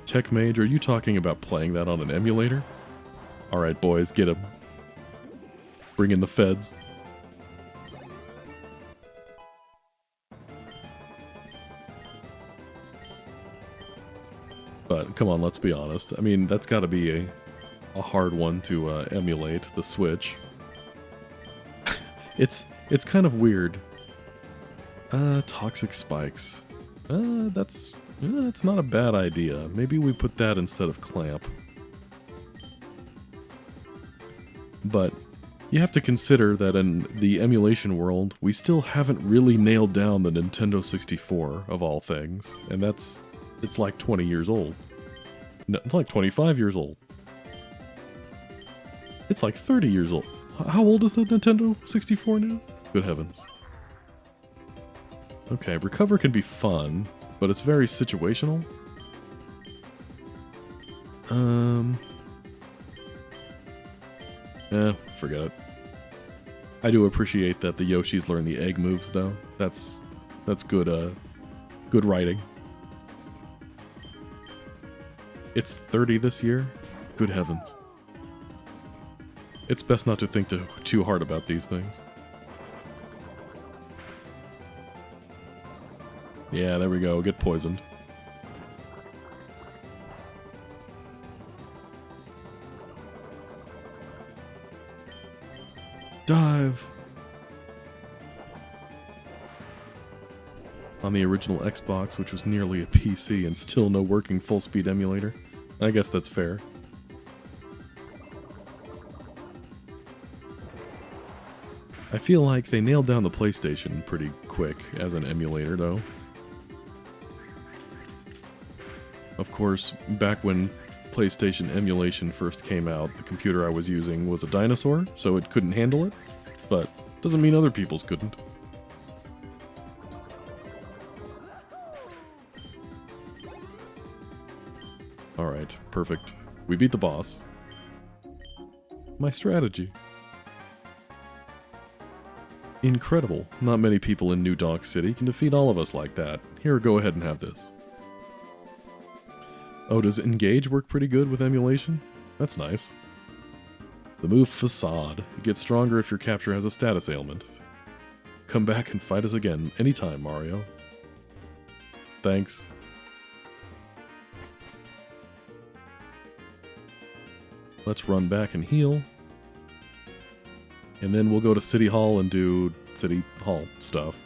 Tech Mage? Are you talking about playing that on an emulator? Alright, boys, get him. Bring in the feds. But, come on, let's be honest. I mean, that's gotta be a hard one to emulate, the Switch. It's kind of weird. Toxic spikes. That's not a bad idea. Maybe we put that instead of clamp. But you have to consider that in the emulation world, we still haven't really nailed down the Nintendo 64 of all things, and it's like 20 years old. No, it's like 25 years old. It's like 30 years old. How old is the Nintendo 64 now? Good heavens. Okay, recover can be fun, but it's very situational. Forget it. I do appreciate that the Yoshis learn the egg moves, though. That's good, good writing. It's 30 this year? Good heavens. It's best not to think too hard about these things. Yeah, there we go. Get poisoned. Dive! On the original Xbox, which was nearly a PC and still no working full-speed emulator. I guess that's fair. I feel like they nailed down the PlayStation pretty quick as an emulator, though. Of course, back when PlayStation emulation first came out, the computer I was using was a dinosaur, so it couldn't handle it, but doesn't mean other people's couldn't. Alright, perfect. We beat the boss. My strategy. Incredible. Not many people in New Donk City can defeat all of us like that. Here, go ahead and have this. Oh, does Engage work pretty good with emulation? That's nice. The move Facade. It gets stronger if your capture has a status ailment. Come back and fight us again anytime, Mario. Thanks. Let's run back and heal. And then we'll go to City Hall and do City Hall stuff.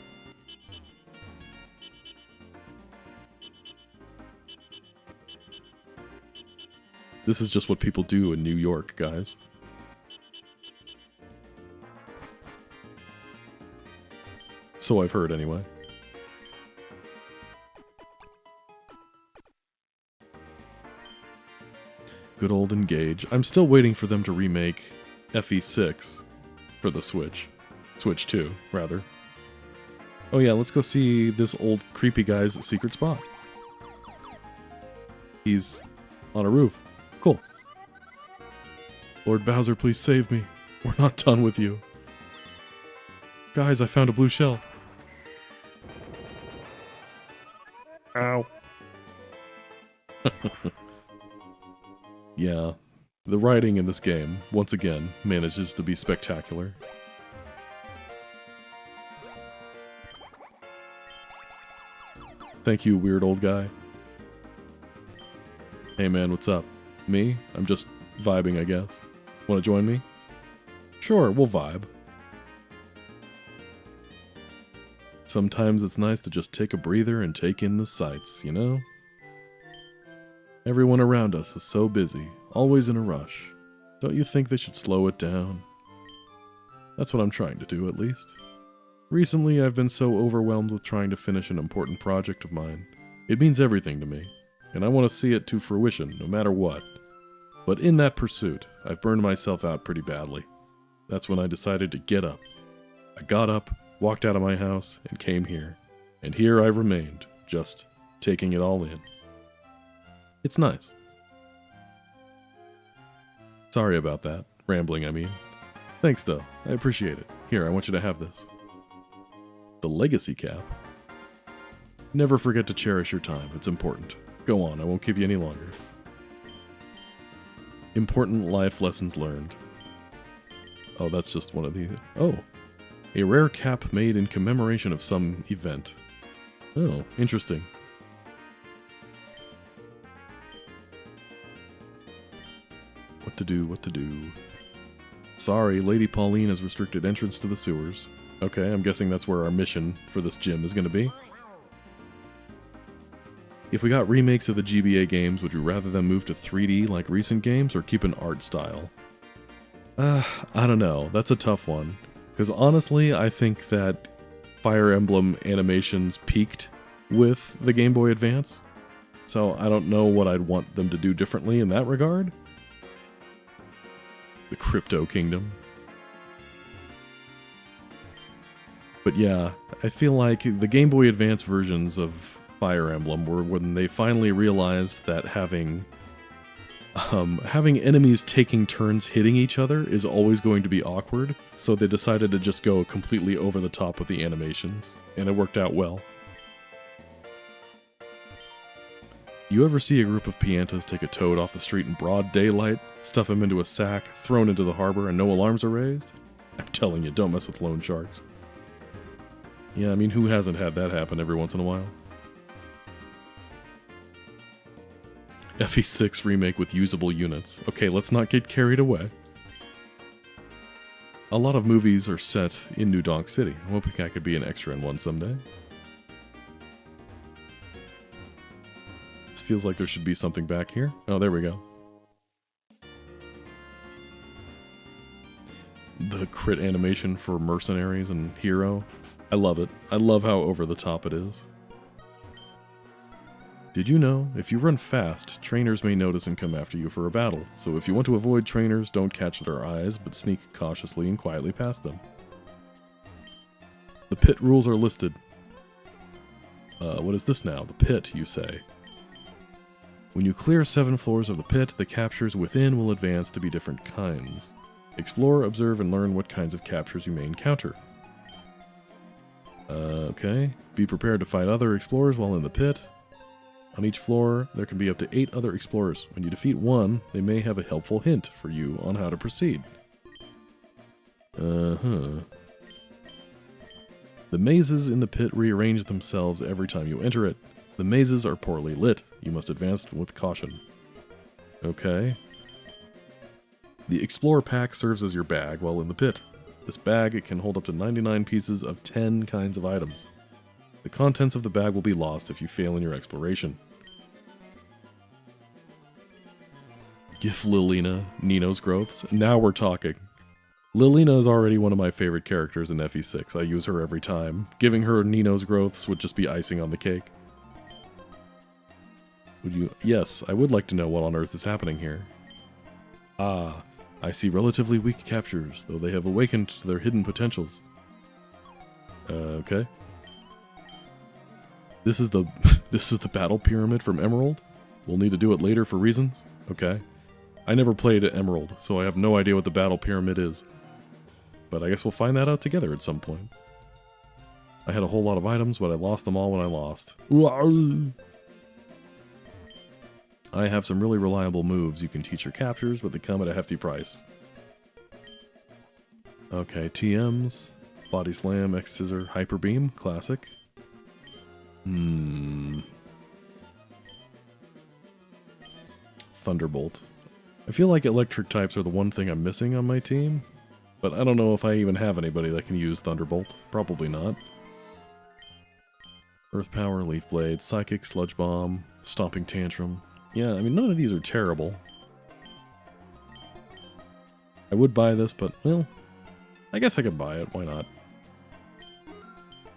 This is just what people do in New York, guys. So I've heard, anyway. Good old Engage. I'm still waiting for them to remake FE6 for the Switch. Switch 2, rather. Oh yeah, let's go see this old creepy guy's secret spot. He's on a roof. Cool. Lord Bowser, please save me. We're not done with you. Guys, I found a blue shell. Ow. Yeah, the writing in this game, once again, manages to be spectacular. Thank you, weird old guy. Hey man, what's up? Me? I'm just vibing, I guess. Want to join me? Sure, we'll vibe. Sometimes it's nice to just take a breather and take in the sights, you know? Everyone around us is so busy, always in a rush. Don't you think they should slow it down? That's what I'm trying to do, at least. Recently, I've been so overwhelmed with trying to finish an important project of mine. It means everything to me, and I want to see it to fruition, no matter what. But in that pursuit, I've burned myself out pretty badly. That's when I decided to get up. I got up, walked out of my house, and came here. And here I've remained, just taking it all in. It's nice. Sorry about that. Rambling, I mean. Thanks, though. I appreciate it. Here, I want you to have this. The legacy cap. Never forget to cherish your time. It's important. Go on, I won't keep you any longer. Important life lessons learned. Oh, that's just one of the... Oh. A rare cap made in commemoration of some event. Oh, interesting. What to do, what to do. Sorry, Lady Pauline has restricted entrance to the sewers. Okay, I'm guessing that's where our mission for this gym is going to be. If we got remakes of the GBA games, would you rather them move to 3D like recent games or keep an art style? I don't know. That's a tough one. Because honestly, I think that Fire Emblem animations peaked with the Game Boy Advance. So I don't know what I'd want them to do differently in that regard. The Crypto Kingdom. But yeah, I feel like the Game Boy Advance versions of Fire Emblem were when they finally realized that having enemies taking turns hitting each other is always going to be awkward, so they decided to just go completely over the top with the animations, and it worked out well. You ever see a group of Piantas take a toad off the street in broad daylight, stuff him into a sack, thrown into the harbor, and no alarms are raised? I'm telling you, don't mess with loan sharks. Yeah, I mean, who hasn't had that happen every once in a while? FE6 remake with usable units. Okay, let's not get carried away. A lot of movies are set in New Donk City. I'm hoping I could be an extra in one someday. It feels like there should be something back here. Oh, there we go. The crit animation for Mercenaries and Hero. I love it. I love how over the top it is. Did you know, if you run fast, trainers may notice and come after you for a battle, so if you want to avoid trainers, don't catch their eyes, but sneak cautiously and quietly past them. The pit rules are listed. What is this now? The pit, you say. When you clear 7 floors of the pit, the captures within will advance to be different kinds. Explore, observe, and learn what kinds of captures you may encounter. Okay. Be prepared to fight other explorers while in the pit. On each floor, there can be up to 8 other explorers. When you defeat one, they may have a helpful hint for you on how to proceed. The mazes in the pit rearrange themselves every time you enter it. The mazes are poorly lit. You must advance with caution. Okay. The Explorer Pack serves as your bag while in the pit. This bag can hold up to 99 pieces of 10 kinds of items. The contents of the bag will be lost if you fail in your exploration. Gif Lilina, Nino's growths. Now we're talking. Lilina is already one of my favorite characters in FE6. I use her every time. Giving her Nino's growths would just be icing on the cake. Would you? Yes, I would like to know what on earth is happening here. Ah, I see relatively weak captures, though they have awakened to their hidden potentials. Okay. This is the this is the battle pyramid from Emerald. We'll need to do it later for reasons. Okay. I never played Emerald, so I have no idea what the battle pyramid is. But I guess we'll find that out together at some point. I had a whole lot of items, but I lost them all when I lost. I have some really reliable moves you can teach your captures, but they come at a hefty price. Okay, TMs, Body Slam, X Scissor, Hyper Beam, classic. Thunderbolt. I feel like electric types are the one thing I'm missing on my team, but I don't know if I even have anybody that can use Thunderbolt. Probably not. Earth Power, Leaf Blade, Psychic, Sludge Bomb, Stomping Tantrum. Yeah, I mean, none of these are terrible. I would buy this, but, well, I guess I could buy it. Why not?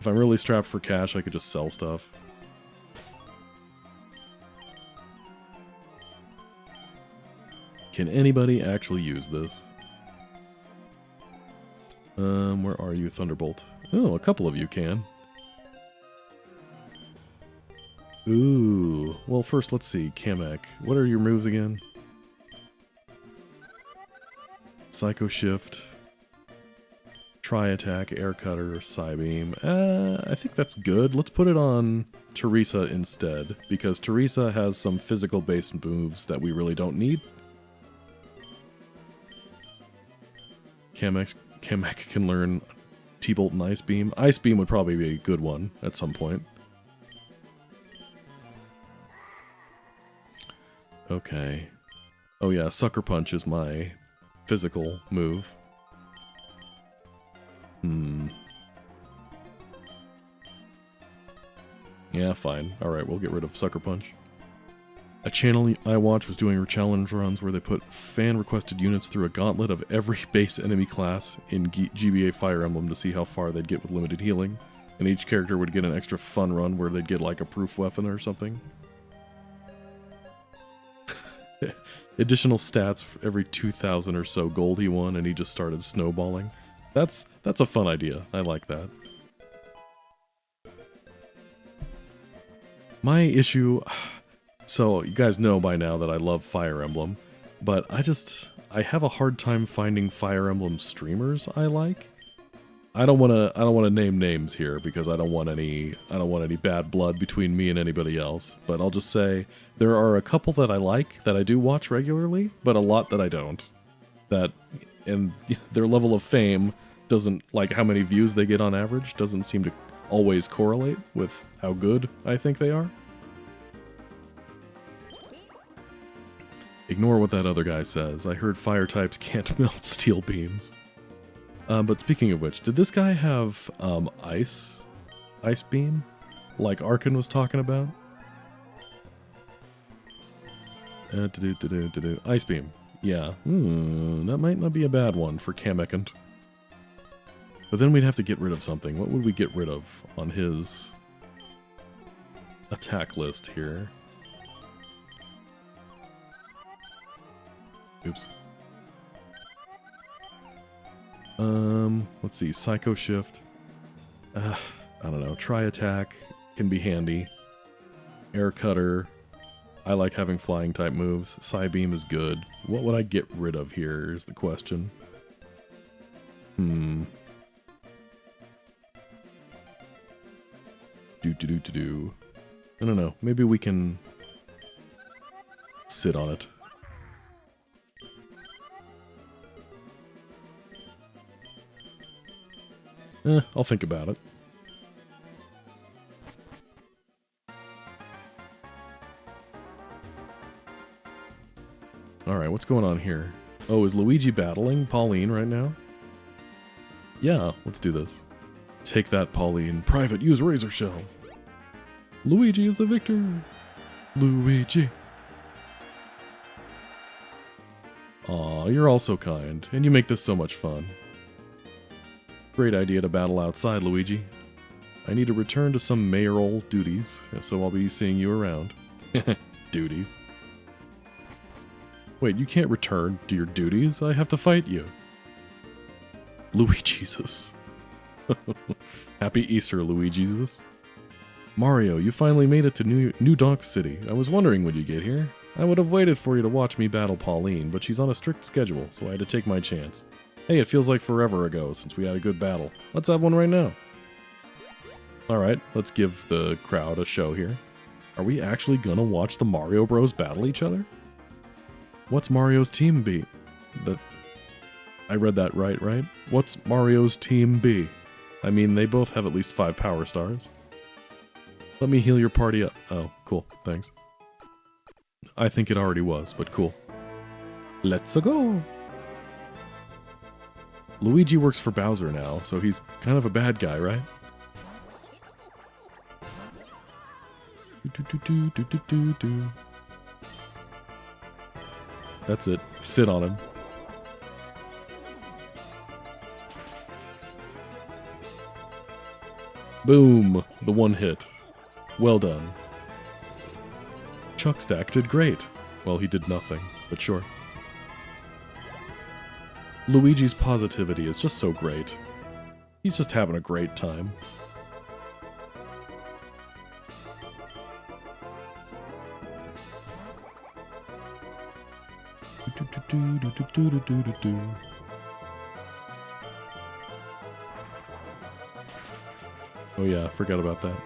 If I'm really strapped for cash, I could just sell stuff. Can anybody actually use this? Where are you, Thunderbolt? Oh, a couple of you can. Ooh. Well, first, let's see. Kamek. What are your moves again? Psycho Shift. Tri-Attack, Air Cutter, Psybeam. I think that's good. Let's put it on Teresa instead, because Teresa has some physical-based moves that we really don't need. Kamek can learn T-Bolt and Ice Beam. Ice Beam would probably be a good one at some point. Okay. Oh yeah, Sucker Punch is my physical move. Yeah, fine. Alright, we'll get rid of Sucker Punch. A channel I watched was doing challenge runs where they put fan-requested units through a gauntlet of every base enemy class in GBA Fire Emblem to see how far they'd get with limited healing. And each character would get an extra fun run where they'd get like a proof weapon or something. Additional stats for every 2,000 or so gold he won, and he just started snowballing. That's a fun idea. I like that. My issue... So, you guys know by now that I love Fire Emblem, but I have a hard time finding Fire Emblem streamers I like. I don't want to name names here because I don't want any bad blood between me and anybody else, but I'll just say there are a couple that I like that I do watch regularly, but a lot that I don't. And their level of fame doesn't, like how many views they get on average, doesn't seem to always correlate with how good I think they are. Ignore what that other guy says. I heard fire types can't melt steel beams. But speaking of which, did this guy have ice beam? Like Arkin was talking about? Ice beam. Yeah. That might not be a bad one for Kamek. But then we'd have to get rid of something. What would we get rid of on his attack list here? Oops. Let's see. Psycho Shift. I don't know. Tri-Attack can be handy. Air Cutter. I like having flying type moves. Psybeam is good. What would I get rid of here is the question. I don't know. Maybe we can sit on it. I'll think about it. Alright, what's going on here? Oh, is Luigi battling Pauline right now? Yeah, let's do this. Take that, Pauline. Private, use Razor Shell. Luigi is the victor. Luigi. Aw, you're all so kind, and you make this so much fun. Great idea to battle outside, Luigi. I need to return to some mayoral duties, so I'll be seeing you around. Duties. Wait, you can't return to your duties? I have to fight you. Luigi's. Happy Easter, Luigi's. Mario, you finally made it to New Donk City. I was wondering when you'd get here. I would have waited for you to watch me battle Pauline, but she's on a strict schedule, so I had to take my chance. Hey, it feels like forever ago since we had a good battle. Let's have one right now. Alright, let's give the crowd a show here. Are we actually gonna watch the Mario Bros battle each other? What's Mario's team be? I read that right? What's Mario's team be? I mean, they both have at least 5 power stars. Let me heal your party up. Oh, cool, thanks. I think it already was, but cool. Let's go! Luigi works for Bowser now, so he's kind of a bad guy, right? That's it. Sit on him. Boom! The one hit. Well done. Chuckstack did great. Well, he did nothing, but sure. Luigi's positivity is just so great. He's just having a great time. Oh yeah, forgot about that.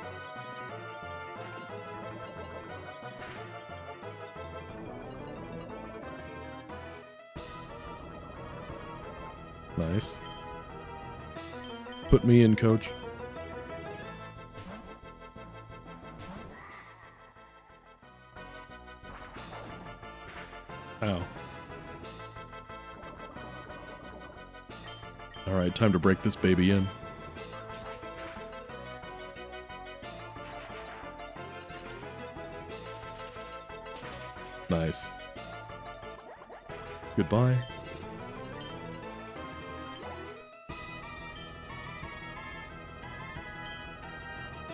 Nice. Put me in, coach. Ow. Alright, time to break this baby in. Nice. Goodbye.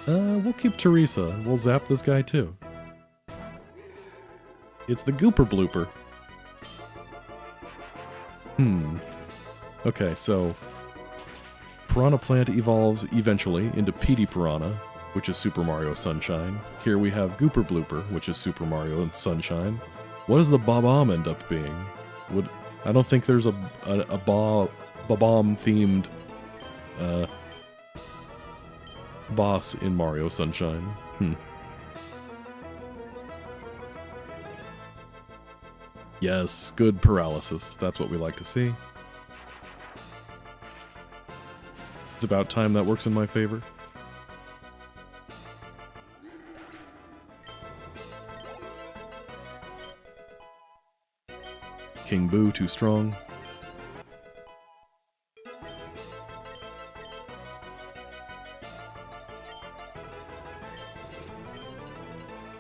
We'll keep Teresa. We'll zap this guy too. It's the Gooper Blooper. Okay, so Piranha Plant evolves eventually into Petey Piranha, which is Super Mario Sunshine. Here we have Gooper Blooper, which is Super Mario Sunshine. What does the Bob-omb end up being? I don't think there's a Bob-omb themed boss in Mario Sunshine. Yes, good paralysis. That's what we like to see. It's about time that works in my favor. King Boo too strong.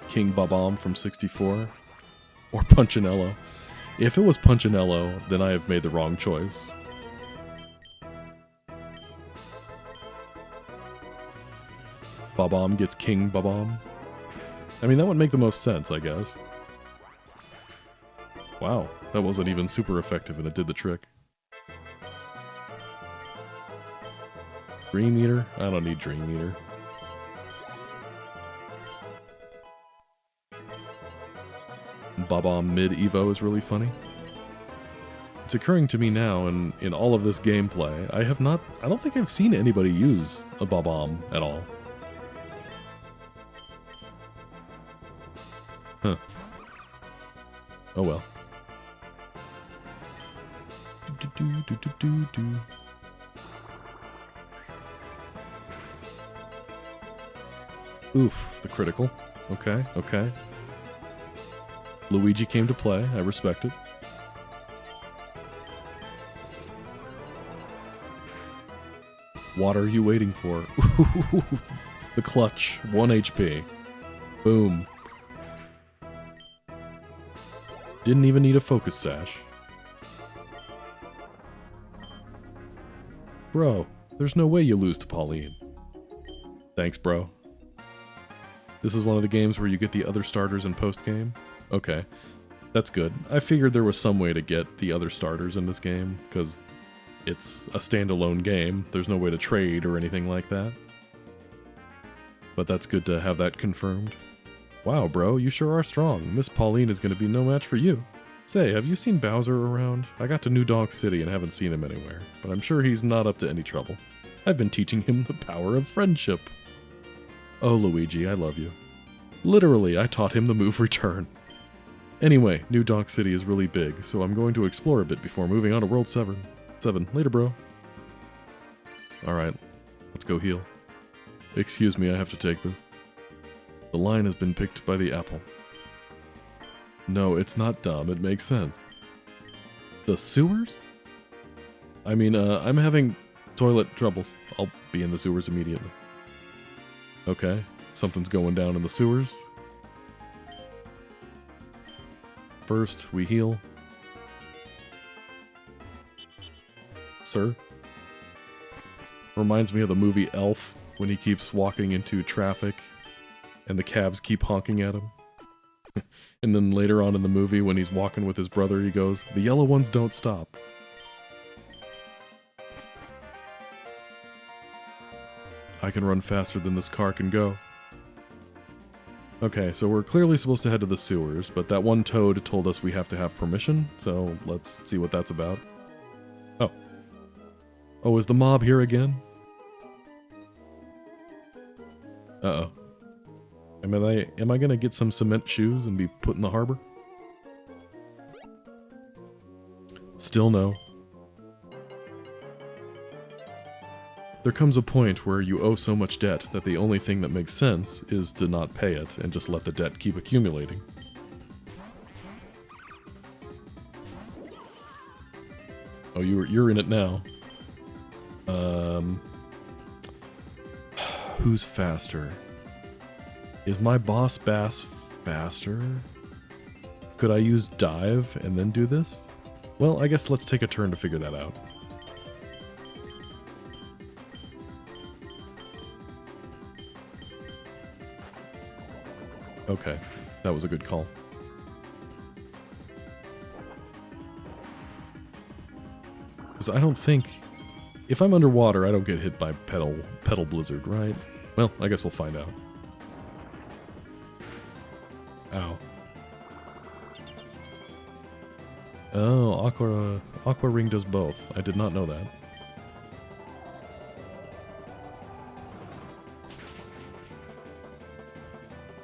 King Bob-omb from 64. Or Punchinello. If it was Punchinello, then I have made the wrong choice. Bob-omb gets King Bob-omb. I mean, that would make the most sense, I guess. Wow, that wasn't even super effective and it did the trick. Dream Eater? I don't need Dream Eater. Bob-omb mid-evo is really funny. It's occurring to me now, and in all of this gameplay, I don't think I've seen anybody use a Bob-omb at all. Huh. Oh well. Oof, the critical. Okay, okay. Luigi came to play. I respect it. What are you waiting for? The clutch. 1 HP. Boom. Didn't even need a focus sash. Bro, there's no way you lose to Pauline. Thanks, bro. This is one of the games where you get the other starters in post-game? Okay, that's good. I figured there was some way to get the other starters in this game, because it's a standalone game. There's no way to trade or anything like that. But that's good to have that confirmed. Wow, bro, you sure are strong. Miss Pauline is going to be no match for you. Say, have you seen Bowser around? I got to New Donk City and haven't seen him anywhere, but I'm sure he's not up to any trouble. I've been teaching him the power of friendship. Oh, Luigi, I love you. Literally, I taught him the move return. Anyway, New Donk City is really big, so I'm going to explore a bit before moving on to World 7. Later, bro. Alright, let's go heal. Excuse me, I have to take this. The line has been picked by the apple. No, it's not dumb. It makes sense. The sewers? I mean, I'm having toilet troubles. I'll be in the sewers immediately. Okay, something's going down in the sewers. First, we heal. Sir? Reminds me of the movie Elf, when he keeps walking into traffic and the cabs keep honking at him. And then later on in the movie, when he's walking with his brother, he goes, "The yellow ones don't stop." I can run faster than this car can go. Okay, so we're clearly supposed to head to the sewers, but that one toad told us we have to have permission, so let's see what that's about. Oh. Oh, is the mob here again? Uh-oh. Am I gonna get some cement shoes and be put in the harbor? Still no. There comes a point where you owe so much debt that the only thing that makes sense is to not pay it and just let the debt keep accumulating. Oh, you're in it now. Who's faster? Is my boss bass faster? Could I use dive and then do this? Well, I guess let's take a turn to figure that out. Okay, that was a good call. Because I don't think... If I'm underwater, I don't get hit by Petal Blizzard, right? Well, I guess we'll find out. Ow. Oh, Aqua Ring does both. I did not know that.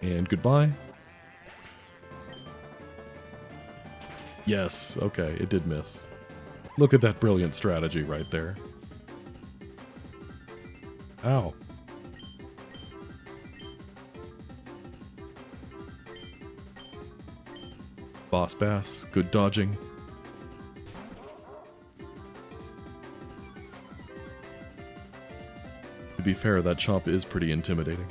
And goodbye. Yes, okay, it did miss. Look at that brilliant strategy right there. Ow. Boss Bass, good dodging. To be fair, that chomp is pretty intimidating.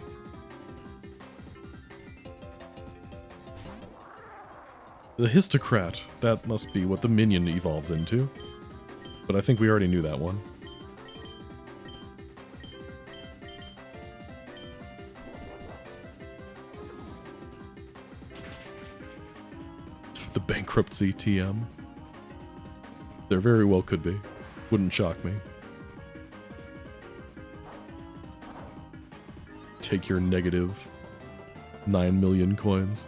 The Histocrat, that must be what the minion evolves into. But I think we already knew that one. The Bankruptcy TM. There very well could be. Wouldn't shock me. Take your negative 9 million coins.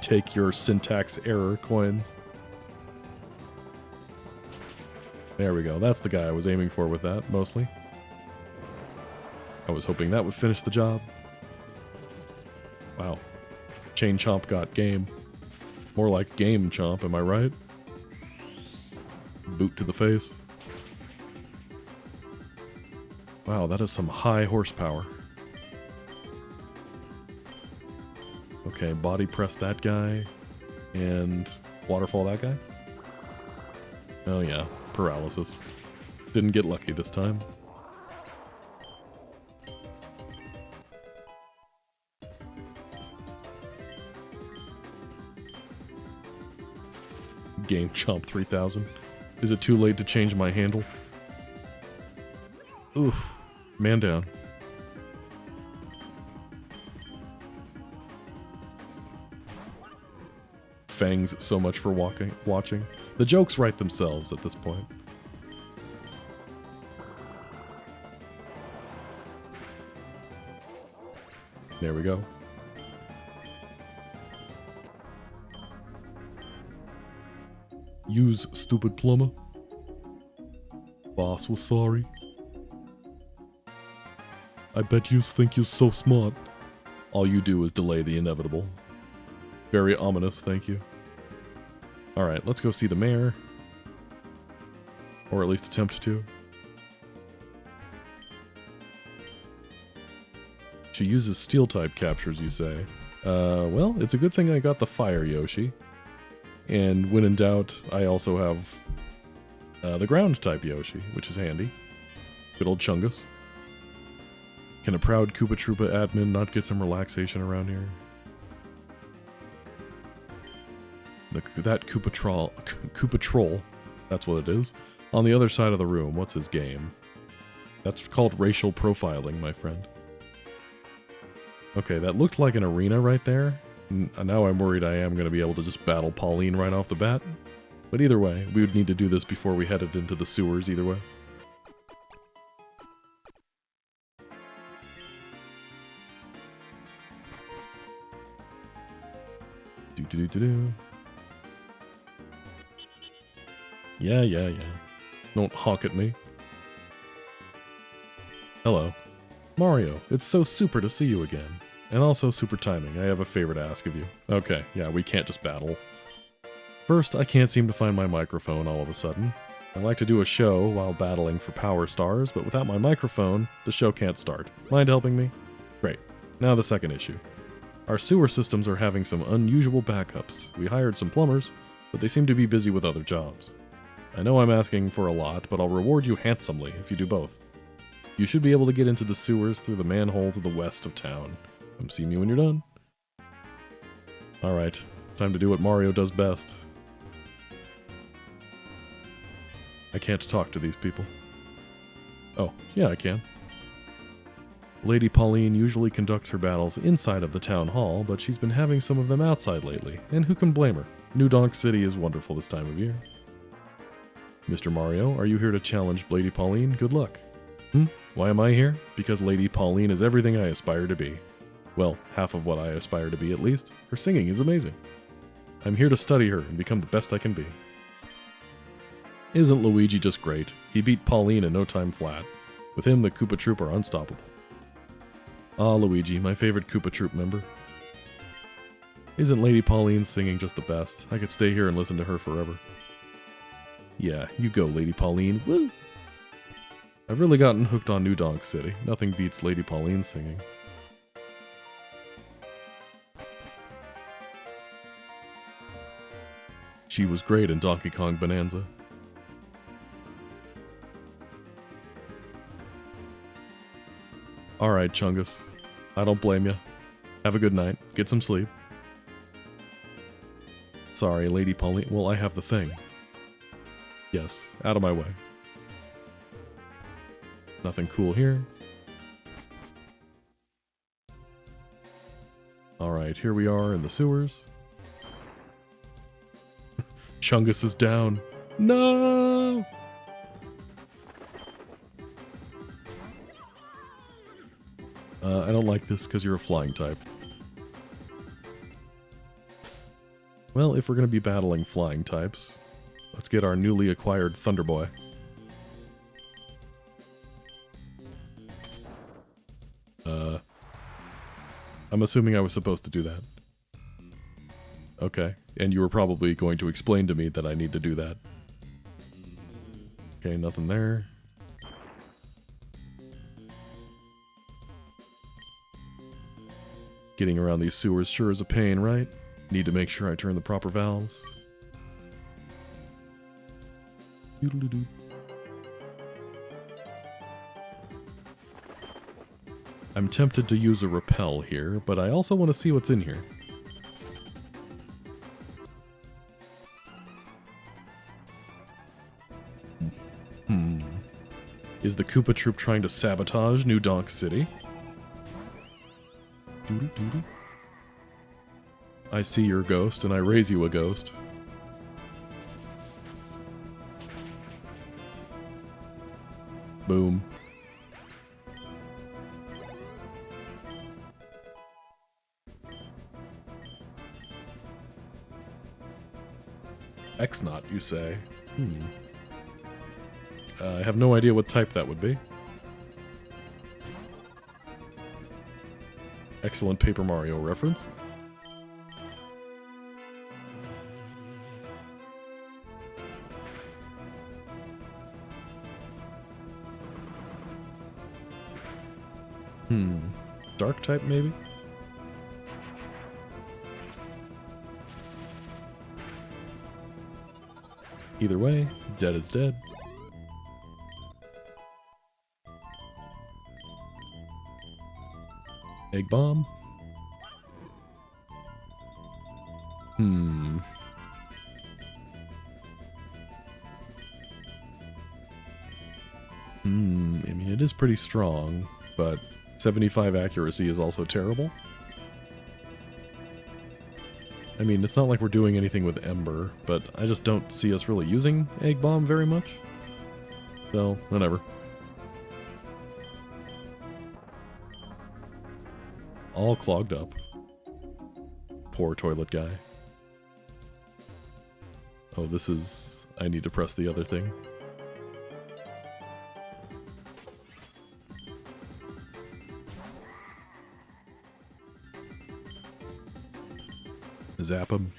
Take your syntax error coins. There we go. That's the guy I was aiming for with that, mostly. I was hoping that would finish the job. Wow. Chain Chomp got game. More like Game Chomp, am I right? Boot to the face. Wow, that is some high horsepower. Okay, body press that guy. And waterfall that guy? Oh yeah, paralysis. Didn't get lucky this time. Game Chomp 3000. Is it too late to change my handle? Oof. Man down. fangs so much for watching. The jokes write themselves at this point. There we go. Use stupid plumber. Boss was sorry. I bet you think you're so smart. All you do is delay the inevitable. Very ominous, thank you. Alright, let's go see the mayor. Or at least attempt to. She uses steel-type captures, you say. Well, it's a good thing I got the fire Yoshi. And when in doubt, I also have the ground-type Yoshi, which is handy. Good old Chungus. Can a proud Koopa Troopa admin not get some relaxation around here? That Koopa Troll, that's what it is. On the other side of the room, what's his game? That's called racial profiling, my friend. Okay, that looked like an arena right there. Now I'm worried I am going to be able to just battle Pauline right off the bat. But either way, we would need to do this before we headed into the sewers either way. Do-do-do-do-do. Yeah. Don't honk at me. Hello. Mario, it's so super to see you again. And also super timing. I have a favor to ask of you. Okay, yeah, we can't just battle. First, I can't seem to find my microphone all of a sudden. I like to do a show while battling for Power Stars, but without my microphone, the show can't start. Mind helping me? Great. Now the second issue. Our sewer systems are having some unusual backups. We hired some plumbers, but they seem to be busy with other jobs. I know I'm asking for a lot, but I'll reward you handsomely if you do both. You should be able to get into the sewers through the manhole to the west of town. Come see me when you're done. Alright, time to do what Mario does best. I can't talk to these people. Oh, yeah, I can. Lady Pauline usually conducts her battles inside of the town hall, but she's been having some of them outside lately, and who can blame her? New Donk City is wonderful this time of year. Mr. Mario, are you here to challenge Lady Pauline? Good luck. Why am I here? Because Lady Pauline is everything I aspire to be. Well, half of what I aspire to be at least. Her singing is amazing. I'm here to study her and become the best I can be. Isn't Luigi just great? He beat Pauline in no time flat. With him, the Koopa Troop are unstoppable. Ah, Luigi, my favorite Koopa Troop member. Isn't Lady Pauline's singing just the best? I could stay here and listen to her forever. Yeah, you go, Lady Pauline. Woo! I've really gotten hooked on New Donk City. Nothing beats Lady Pauline's singing. She was great in Donkey Kong Bonanza. Alright, Chungus. I don't blame you. Have a good night. Get some sleep. Sorry, Lady Pauline. Well, I have the thing. Yes, out of my way. Nothing cool here. Alright, here we are in the sewers. Chungus is down. No! I don't like this because you're a flying type. Well, if we're going to be battling flying types, let's get our newly acquired Thunder Boy. I'm assuming I was supposed to do that. Okay, and you were probably going to explain to me that I need to do that. Okay, nothing there. Getting around these sewers sure is a pain, right? Need to make sure I turn the proper valves. Doodle-doo-doo. I'm tempted to use a repel here, but I also want to see what's in here. Is the Koopa Troop trying to sabotage New Donk City? I see your ghost and I raise you a ghost. Boom. X-Knot, you say? I have no idea what type that would be. Excellent Paper Mario reference. Dark type, maybe? Either way, dead is dead. Egg bomb. I mean, it is pretty strong, but 75 accuracy is also terrible. I mean, it's not like we're doing anything with Ember, but I just don't see us really using Egg Bomb very much. So, whatever. All clogged up. Poor toilet guy. Oh, this is... I need to press the other thing. Zap him.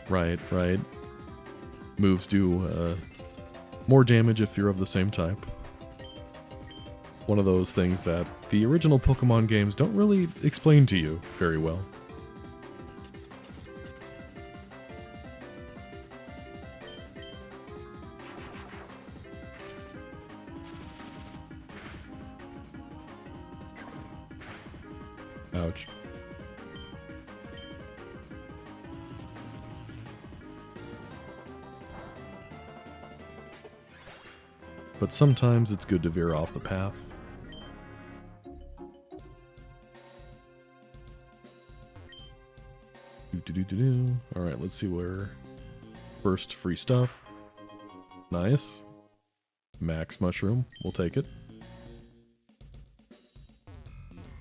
Right. Moves do more damage if you're of the same type. One of those things that the original Pokemon games don't really explain to you very well. Ouch. But sometimes it's good to veer off the path. Alright, let's see where... First, free stuff. Nice. Max mushroom. We'll take it.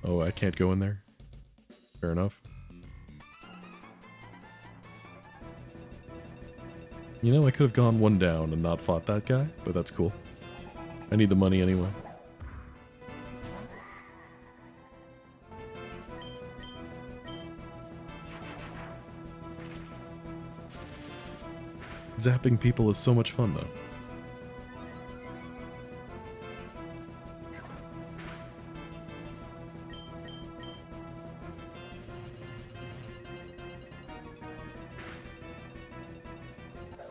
Oh, I can't go in there? Fair enough. You know, I could have gone one down and not fought that guy, but that's cool. I need the money anyway. Zapping people is so much fun, though.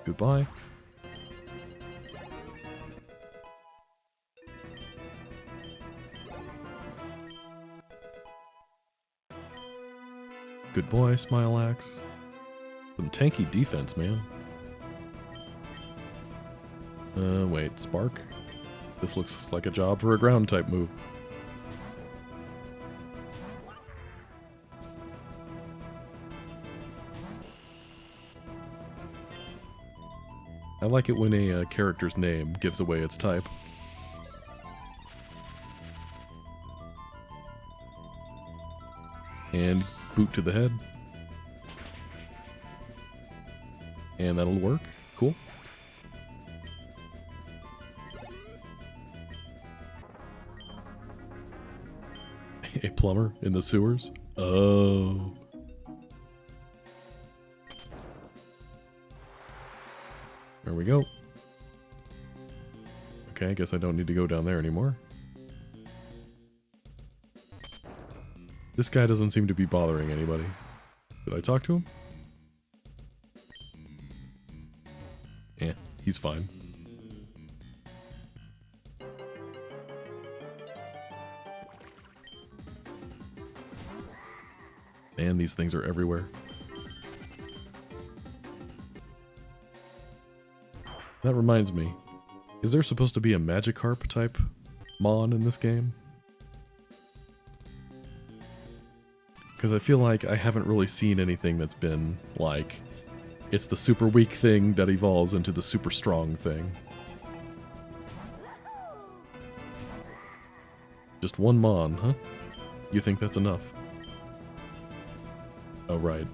Goodbye. Good boy, Smileaxe. Some tanky defense, man. Wait, Spark? This looks like a job for a ground type move. I like it when a character's name gives away its type. And boot to the head. And that'll work. Cool. A plumber in the sewers? Oh. There we go. Okay, I guess I don't need to go down there anymore. This guy doesn't seem to be bothering anybody. Did I talk to him? Eh, he's fine. Man, these things are everywhere. That reminds me. Is there supposed to be a Magikarp type Mon in this game? Because I feel like I haven't really seen anything that's been like, it's the super weak thing that evolves into the super strong thing. Just one Mon, huh? You think that's enough? Oh, right.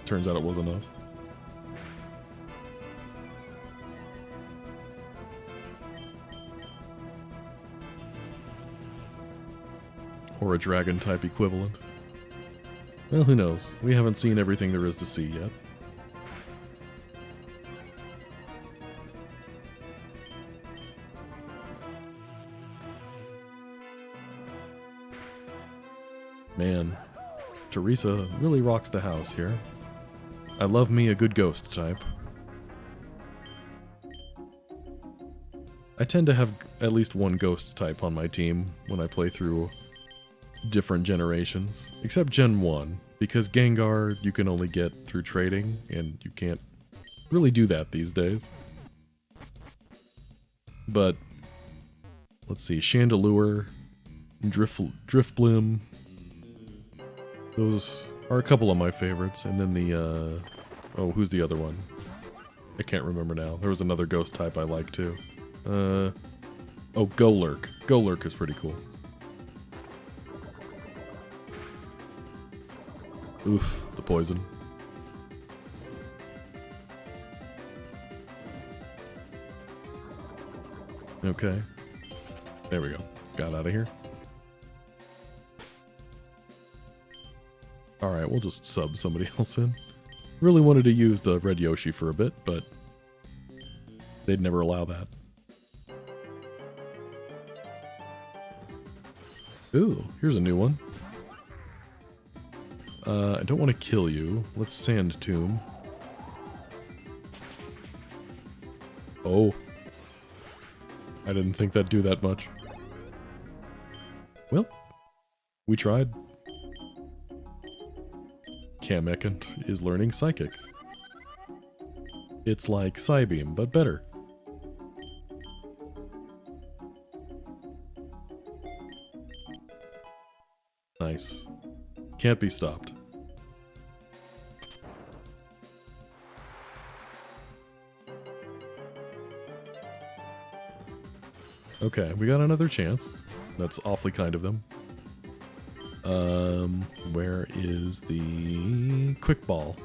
Turns out it was enough. Or a dragon-type equivalent. Well, who knows? We haven't seen everything there is to see yet. Man, Teresa really rocks the house here. I love me a good ghost type. I tend to have at least one ghost type on my team when I play through different generations, except Gen 1, because Gengar you can only get through trading, and you can't really do that these days. But, let's see, Chandelure, Driftblim, those are a couple of my favorites, and then the, oh, who's the other one? I can't remember now. There was another ghost type I like too. Oh, Golurk. Golurk is pretty cool. Oof, the poison. Okay. There we go. Got out of here. Alright, we'll just sub somebody else in. Really wanted to use the red Yoshi for a bit, but they'd never allow that. Ooh, here's a new one. I don't want to kill you. Let's Sand Tomb. Oh. I didn't think that'd do that much. Well, we tried. Kamek is learning Psychic. It's like Psybeam, but better. Nice. Can't be stopped. Okay, we got another chance. That's awfully kind of them. Where is the quick ball?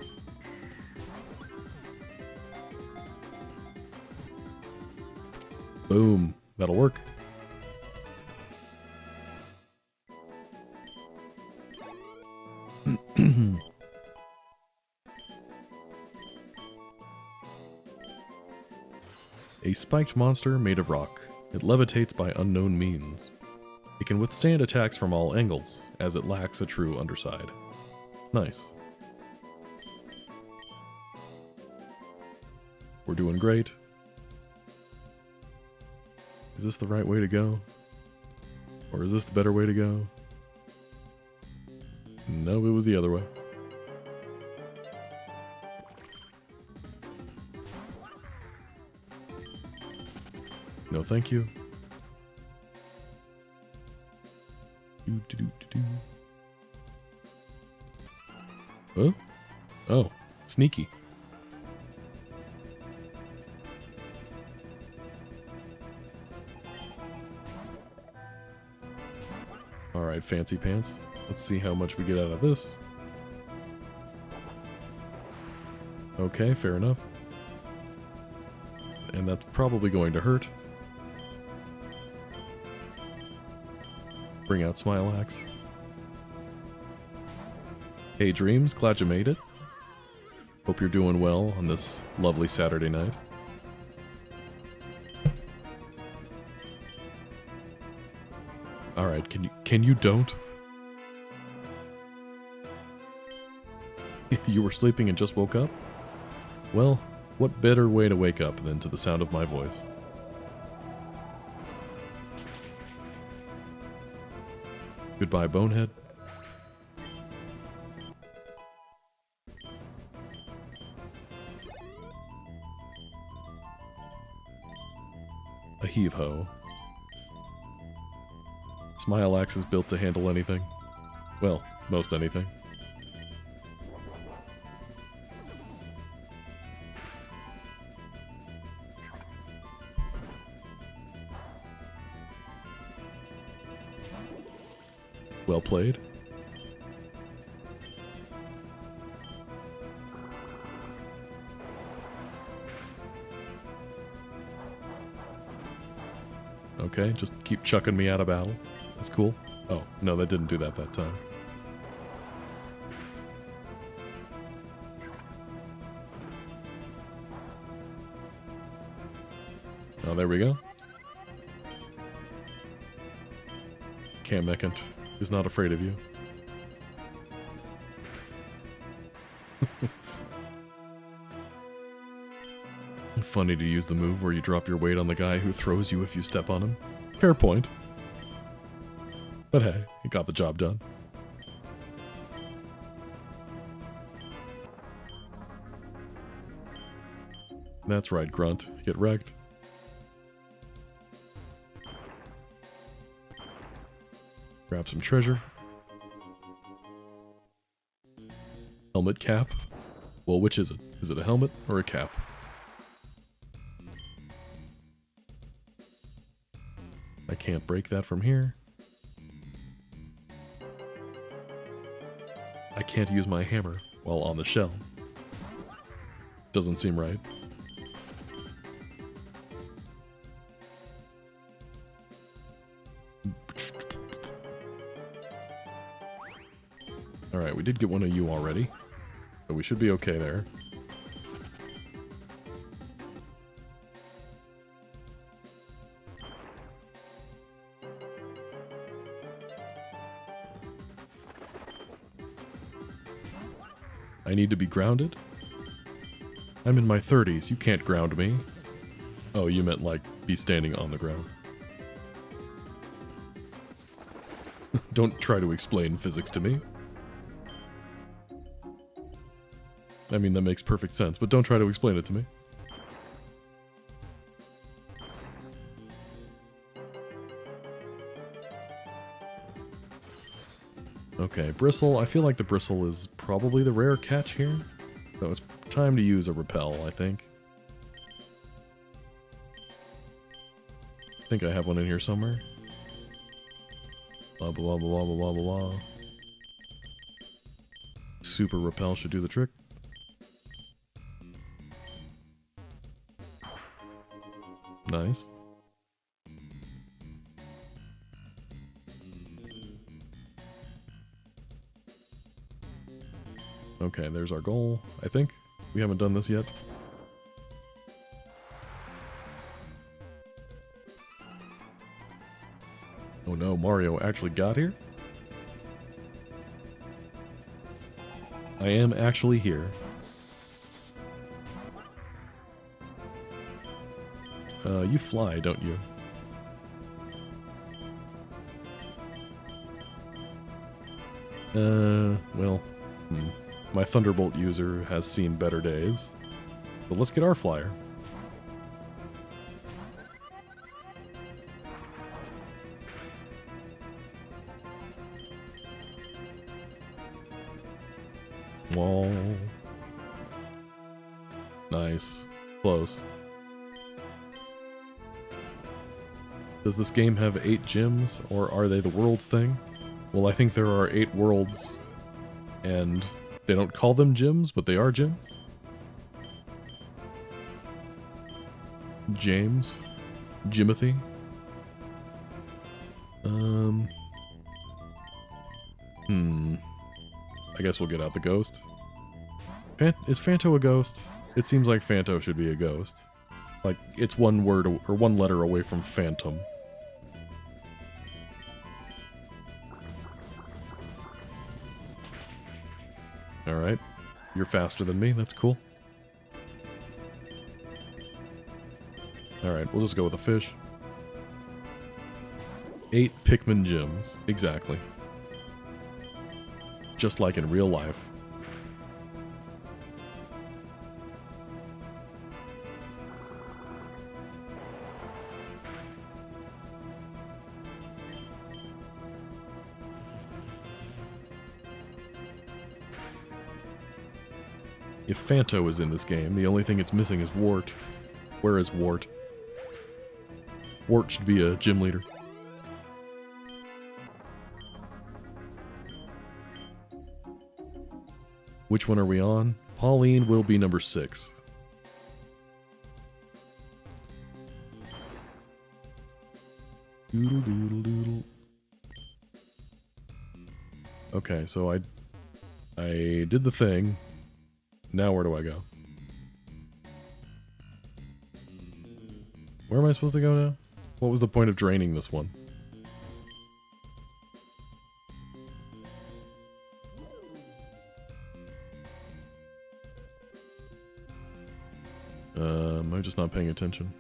Boom. That'll work. A spiked monster made of rock. It levitates by unknown means. It can withstand attacks from all angles, as it lacks a true underside. Nice. We're doing great. Is this the right way to go? Or is this the better way to go? No, it was the other way. No, thank you. Oh? Oh, sneaky. Alright, fancy pants. Let's see how much we get out of this. Okay, fair enough. And that's probably going to hurt. Bring out Smilax. Hey Dreams, glad you made it. Hope you're doing well on this lovely Saturday night. Alright, can you don't? You were sleeping and just woke up? Well, what better way to wake up than to the sound of my voice? Goodbye, Bonehead. heave-ho. Smile Axe is built to handle anything. Well, most anything. Well played. Okay, just keep chucking me out of battle. That's cool. Oh, no, that didn't do that time. Oh, there we go. Kamek is not afraid of you. Funny to use the move where you drop your weight on the guy who throws you if you step on him. Fair point. But hey, it got the job done. That's right, Grunt. Get wrecked. Grab some treasure. Helmet cap. Well, which is it? Is it a helmet or a cap? I can't break that from here. I can't use my hammer while on the shell. Doesn't seem right. Alright, we did get one of you already, so we should be okay there. I need to be grounded? I'm in my 30s, you can't ground me. Oh, you meant like be standing on the ground. Don't try to explain physics to me. I mean, that makes perfect sense, but don't try to explain it to me. Okay, Bristle. I feel like the Bristle is probably the rare catch here. So it's time to use a Repel, I think. I think I have one in here somewhere. Blah, blah, blah, blah, blah, blah, blah. Super Repel should do the trick. Nice. Okay, there's our goal, I think. We haven't done this yet. Oh no, Mario actually got here? I am actually here. You fly, don't you? Well, my Thunderbolt user has seen better days. But let's get our flyer. Wall. Nice. Close. Does this game have 8 gyms, or are they the worlds thing? Well, I think there are 8 worlds, and they don't call them gyms, but they are gyms. James? Jimothy? I guess we'll get out the ghost. Is Phanto a ghost? It seems like Phanto should be a ghost. Like, it's one word or one letter away from phantom. Alright. You're faster than me, that's cool. Alright, we'll just go with a fish. 8 Pikmin gyms, exactly. Just like in real life. If Fanto is in this game, the only thing it's missing is Wart. Where is Wart? Wart should be a gym leader. Which one are we on? Pauline will be number 6. Doodle doodle doodle. Okay, so I did the thing. Now where do I go? Where am I supposed to go now? What was the point of draining this one? I'm just not paying attention.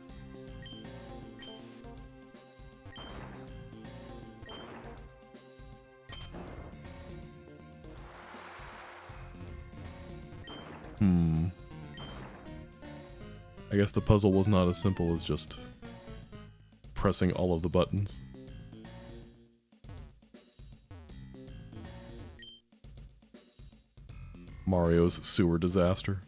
I guess the puzzle was not as simple as just pressing all of the buttons. Mario's sewer disaster.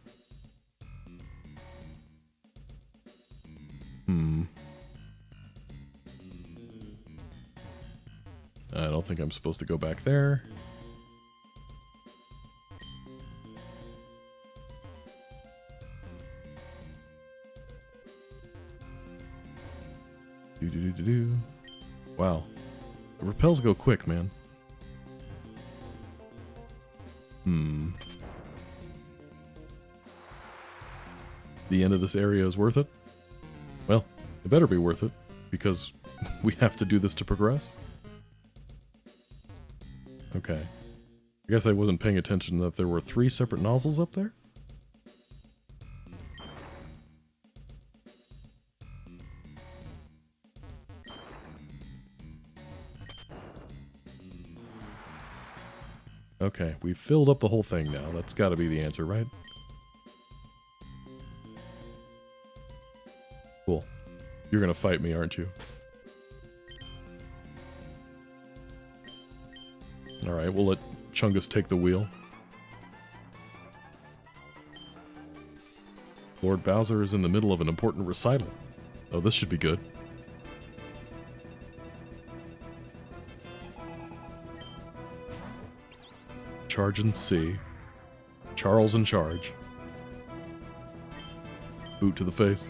I don't think I'm supposed to go back there. Wow. The repels go quick, man. The end of this area is worth it? Well, it better be worth it, because we have to do this to progress. Okay. I guess I wasn't paying attention that there were 3 separate nozzles up there? Okay, we've filled up the whole thing now. That's gotta be the answer, right? Cool. You're gonna fight me, aren't you? Alright, we'll let Chungus take the wheel. Lord Bowser is in the middle of an important recital. Oh, this should be good. Charge and C. Charles in charge. Boot to the face.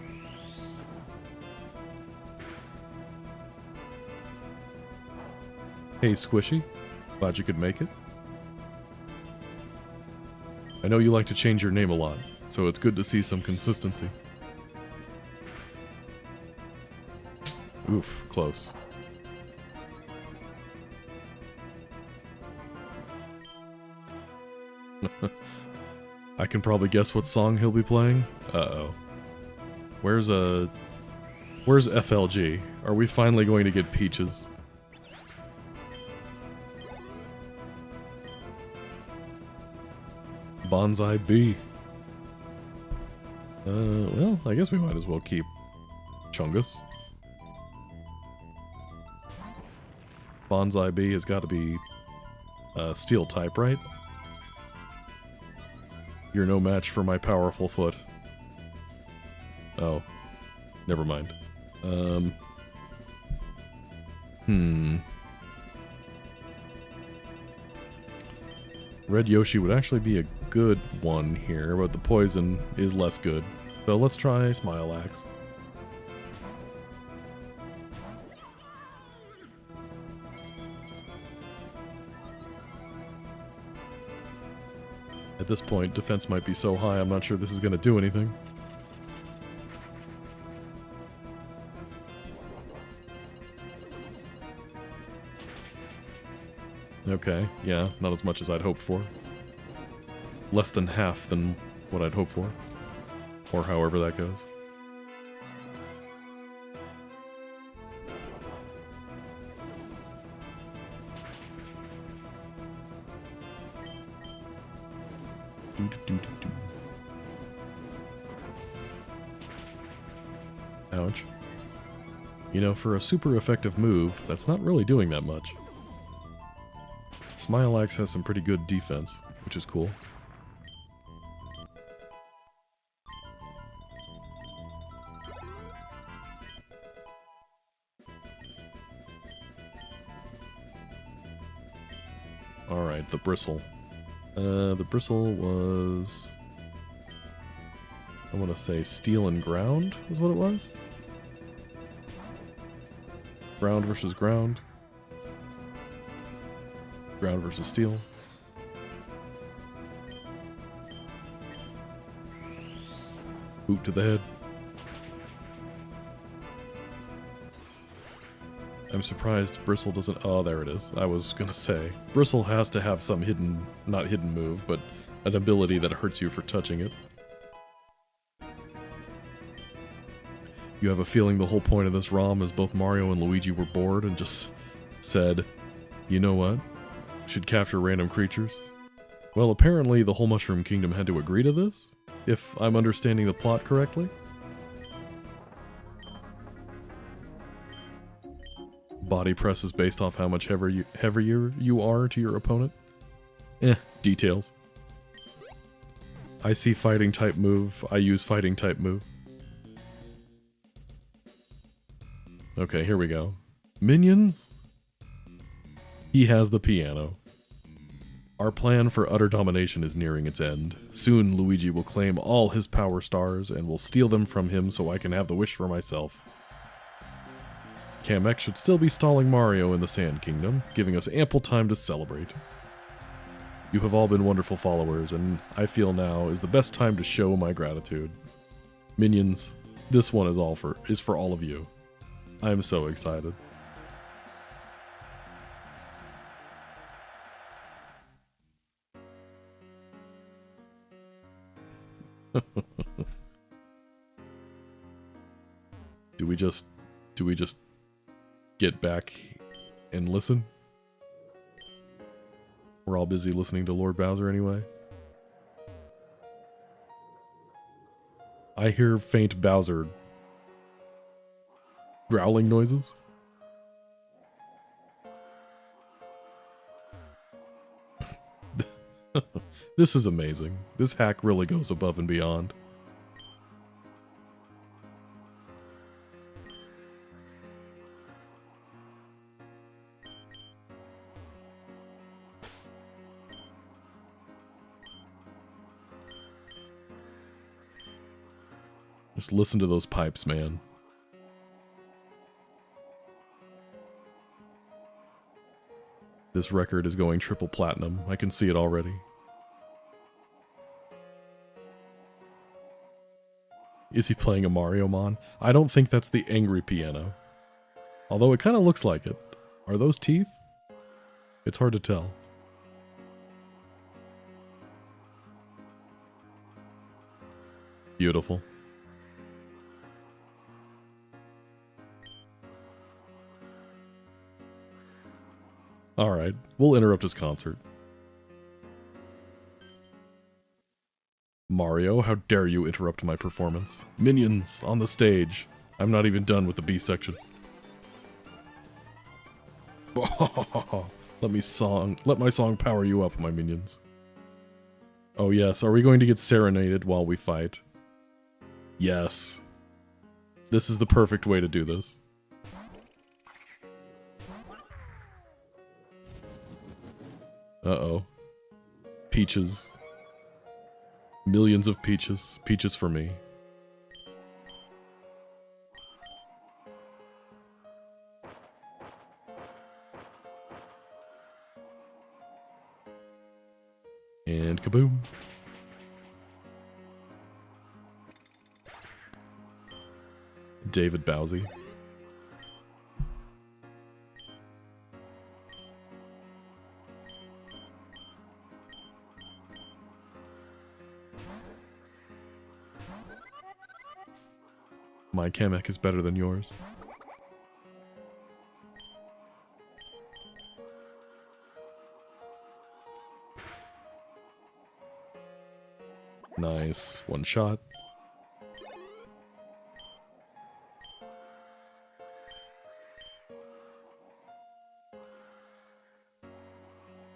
Hey, Squishy. Glad you could make it. I know you like to change your name a lot, so it's good to see some consistency. Oof, close. I can probably guess what song he'll be playing. Uh-oh. Where's FLG? Are we finally going to get Peaches? Bonsai B. Well, I guess we might as well keep Chungus. Bonsai B has got to be steel type, right? You're no match for my powerful foot. Oh. Never mind. Red Yoshi would actually be a good one here, but the poison is less good. So let's try Smilax. At this point, defense might be so high, I'm not sure this is going to do anything. Okay, yeah, not as much as I'd hoped for. Less than half than what I'd hoped for. Or however that goes. Ouch. You know, for a super effective move, that's not really doing that much. Smilax has some pretty good defense, which is cool. Alright, the bristle. The bristle was... I want to say steel and ground is what it was? Ground versus ground. Ground versus steel. Boot to the head. I'm surprised Bristle doesn't... Oh, there it is. I was gonna say. Bristle has to have some hidden... Not hidden move, but an ability that hurts you for touching it. You have a feeling the whole point of this ROM is both Mario and Luigi were bored and just said, you know what? We should capture random creatures. Well, apparently the whole Mushroom Kingdom had to agree to this, if I'm understanding the plot correctly. Body press is based off how much heavier you are to your opponent. Details. I see fighting type move, I use fighting type move. Okay, here we go. Minions? He has the piano. Our plan for utter domination is nearing its end. Soon Luigi will claim all his power stars and will steal them from him so I can have the wish for myself. Kamek should still be stalling Mario in the Sand Kingdom, giving us ample time to celebrate. You have all been wonderful followers, and I feel now is the best time to show my gratitude. Minions, this one is for all of you. I am so excited. Do we just get back and listen? We're all busy listening to Lord Bowser anyway. I hear faint Bowser growling noises. This is amazing. This hack really goes above and beyond. Just listen to those pipes, man. This record is going triple platinum. I can see it already. Is he playing a Mariomon? I don't think that's the angry piano. Although it kind of looks like it. Are those teeth? It's hard to tell. Beautiful. Alright, we'll interrupt his concert. Mario, how dare you interrupt my performance? Minions, on the stage. I'm not even done with the B section. Let my song power you up, my minions. Oh yes, are we going to get serenaded while we fight? Yes. This is the perfect way to do this. Uh-oh. Peaches. Millions of peaches. Peaches for me. And kaboom. David Bowsy. My Kamek is better than yours. Nice. One shot.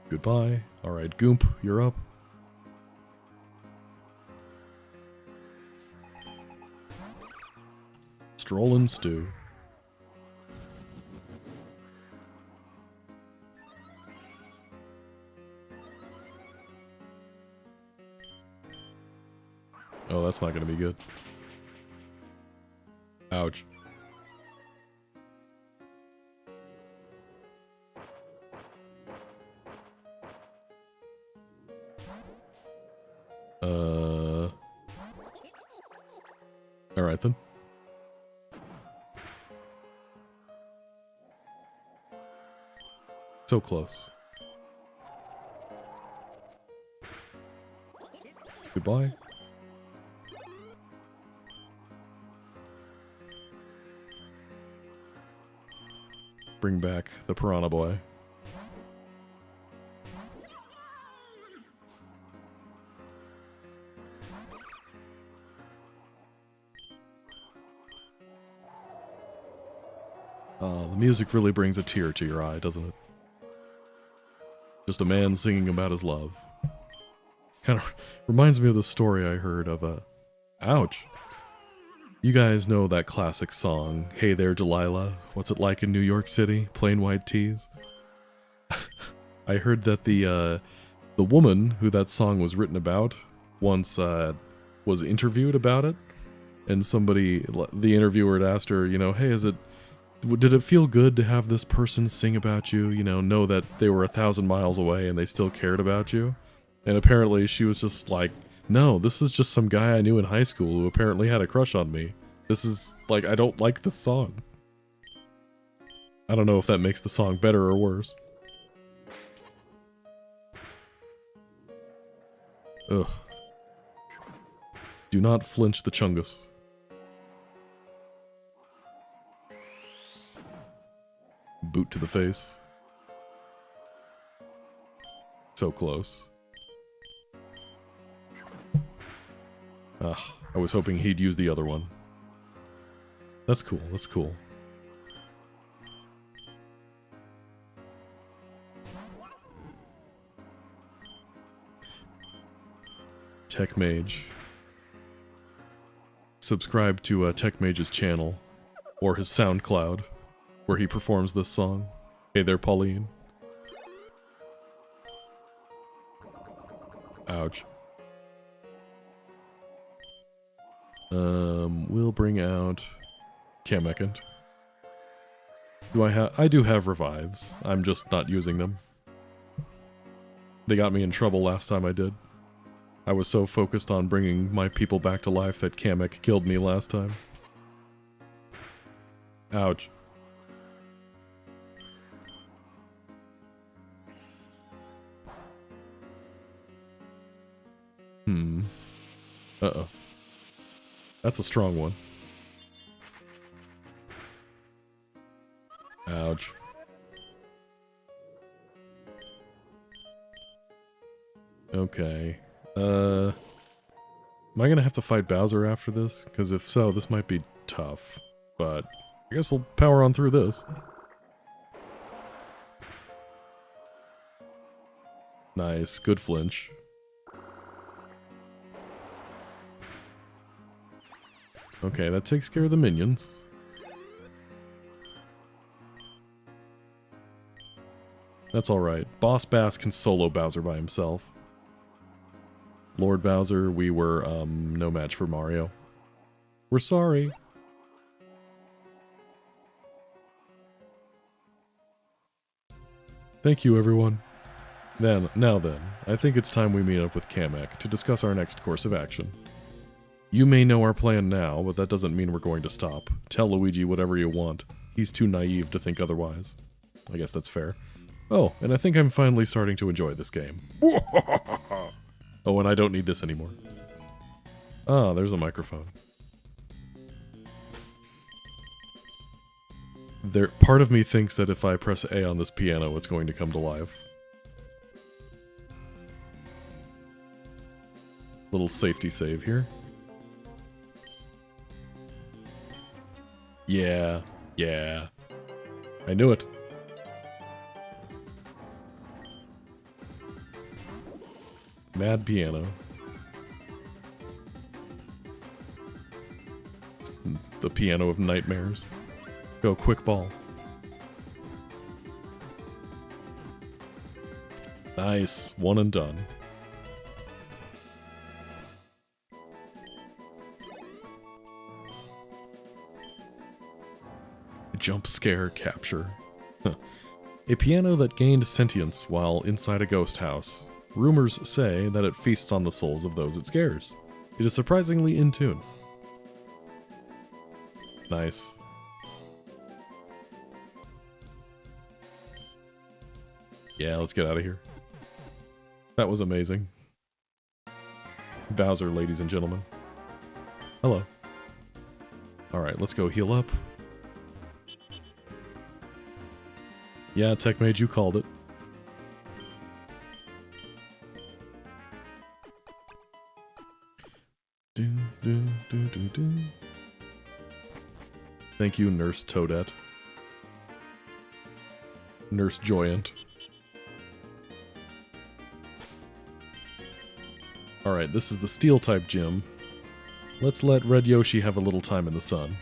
Goodbye. Alright, Goomp, you're up. Strollin' Stew. Oh, that's not gonna be good. Ouch. Alright then. So close. Goodbye. Bring back the piranha boy. The music really brings a tear to your eye, doesn't it? Just a man singing about his love. Kind of reminds me of the story I heard of a... Ouch! You guys know that classic song, Hey There Delilah, What's It Like in New York City, Plain White Tees? I heard that the woman who that song was written about once was interviewed about it, and the interviewer had asked her, you know, hey, did it feel good to have this person sing about you, you know that they were 1,000 miles away and they still cared about you? And apparently she was just like, no, this is just some guy I knew in high school who apparently had a crush on me. This is, like, I don't like this song. I don't know if that makes the song better or worse. Ugh. Do not flinch the Chungus. Boot to the face. So close. I was hoping he'd use the other one. That's cool, that's cool. Tech Mage. Subscribe to Tech Mage's channel, or his SoundCloud, where he performs this song. Hey there, Pauline. Ouch. We'll bring out Kamek. I do have revives. I'm just not using them. They got me in trouble last time I did. I was so focused on bringing my people back to life that Kamek killed me last time. Ouch. Uh-oh. That's a strong one. Ouch. Okay. Am I gonna have to fight Bowser after this? Because if so, this might be tough. But I guess we'll power on through this. Nice. Good flinch. Okay, that takes care of the minions. That's alright. Boss Bass can solo Bowser by himself. Lord Bowser, we were, no match for Mario. We're sorry. Thank you, everyone. Now then, I think it's time we meet up with Kamek to discuss our next course of action. You may know our plan now, but that doesn't mean we're going to stop. Tell Luigi whatever you want. He's too naive to think otherwise. I guess that's fair. Oh, and I think I'm finally starting to enjoy this game. Oh, and I don't need this anymore. Ah, there's a microphone. Part of me thinks that if I press A on this piano, it's going to come to life. Little safety save here. Yeah. I knew it. Mad piano. The piano of nightmares. Go, quick ball. Nice. One and done. Jump scare capture. Huh. A piano that gained sentience while inside a ghost house. Rumors say that it feasts on the souls of those it scares. It is surprisingly in tune. Nice. Yeah, let's get out of here. That was amazing. Bowser, ladies and gentlemen. Hello. Alright, let's go heal up. Yeah, Tech Mage, you called it. Do, do, do, do, do. Thank you, Nurse Toadette. Nurse Joyant. Alright, this is the Steel-type gym. Let's let Red Yoshi have a little time in the sun.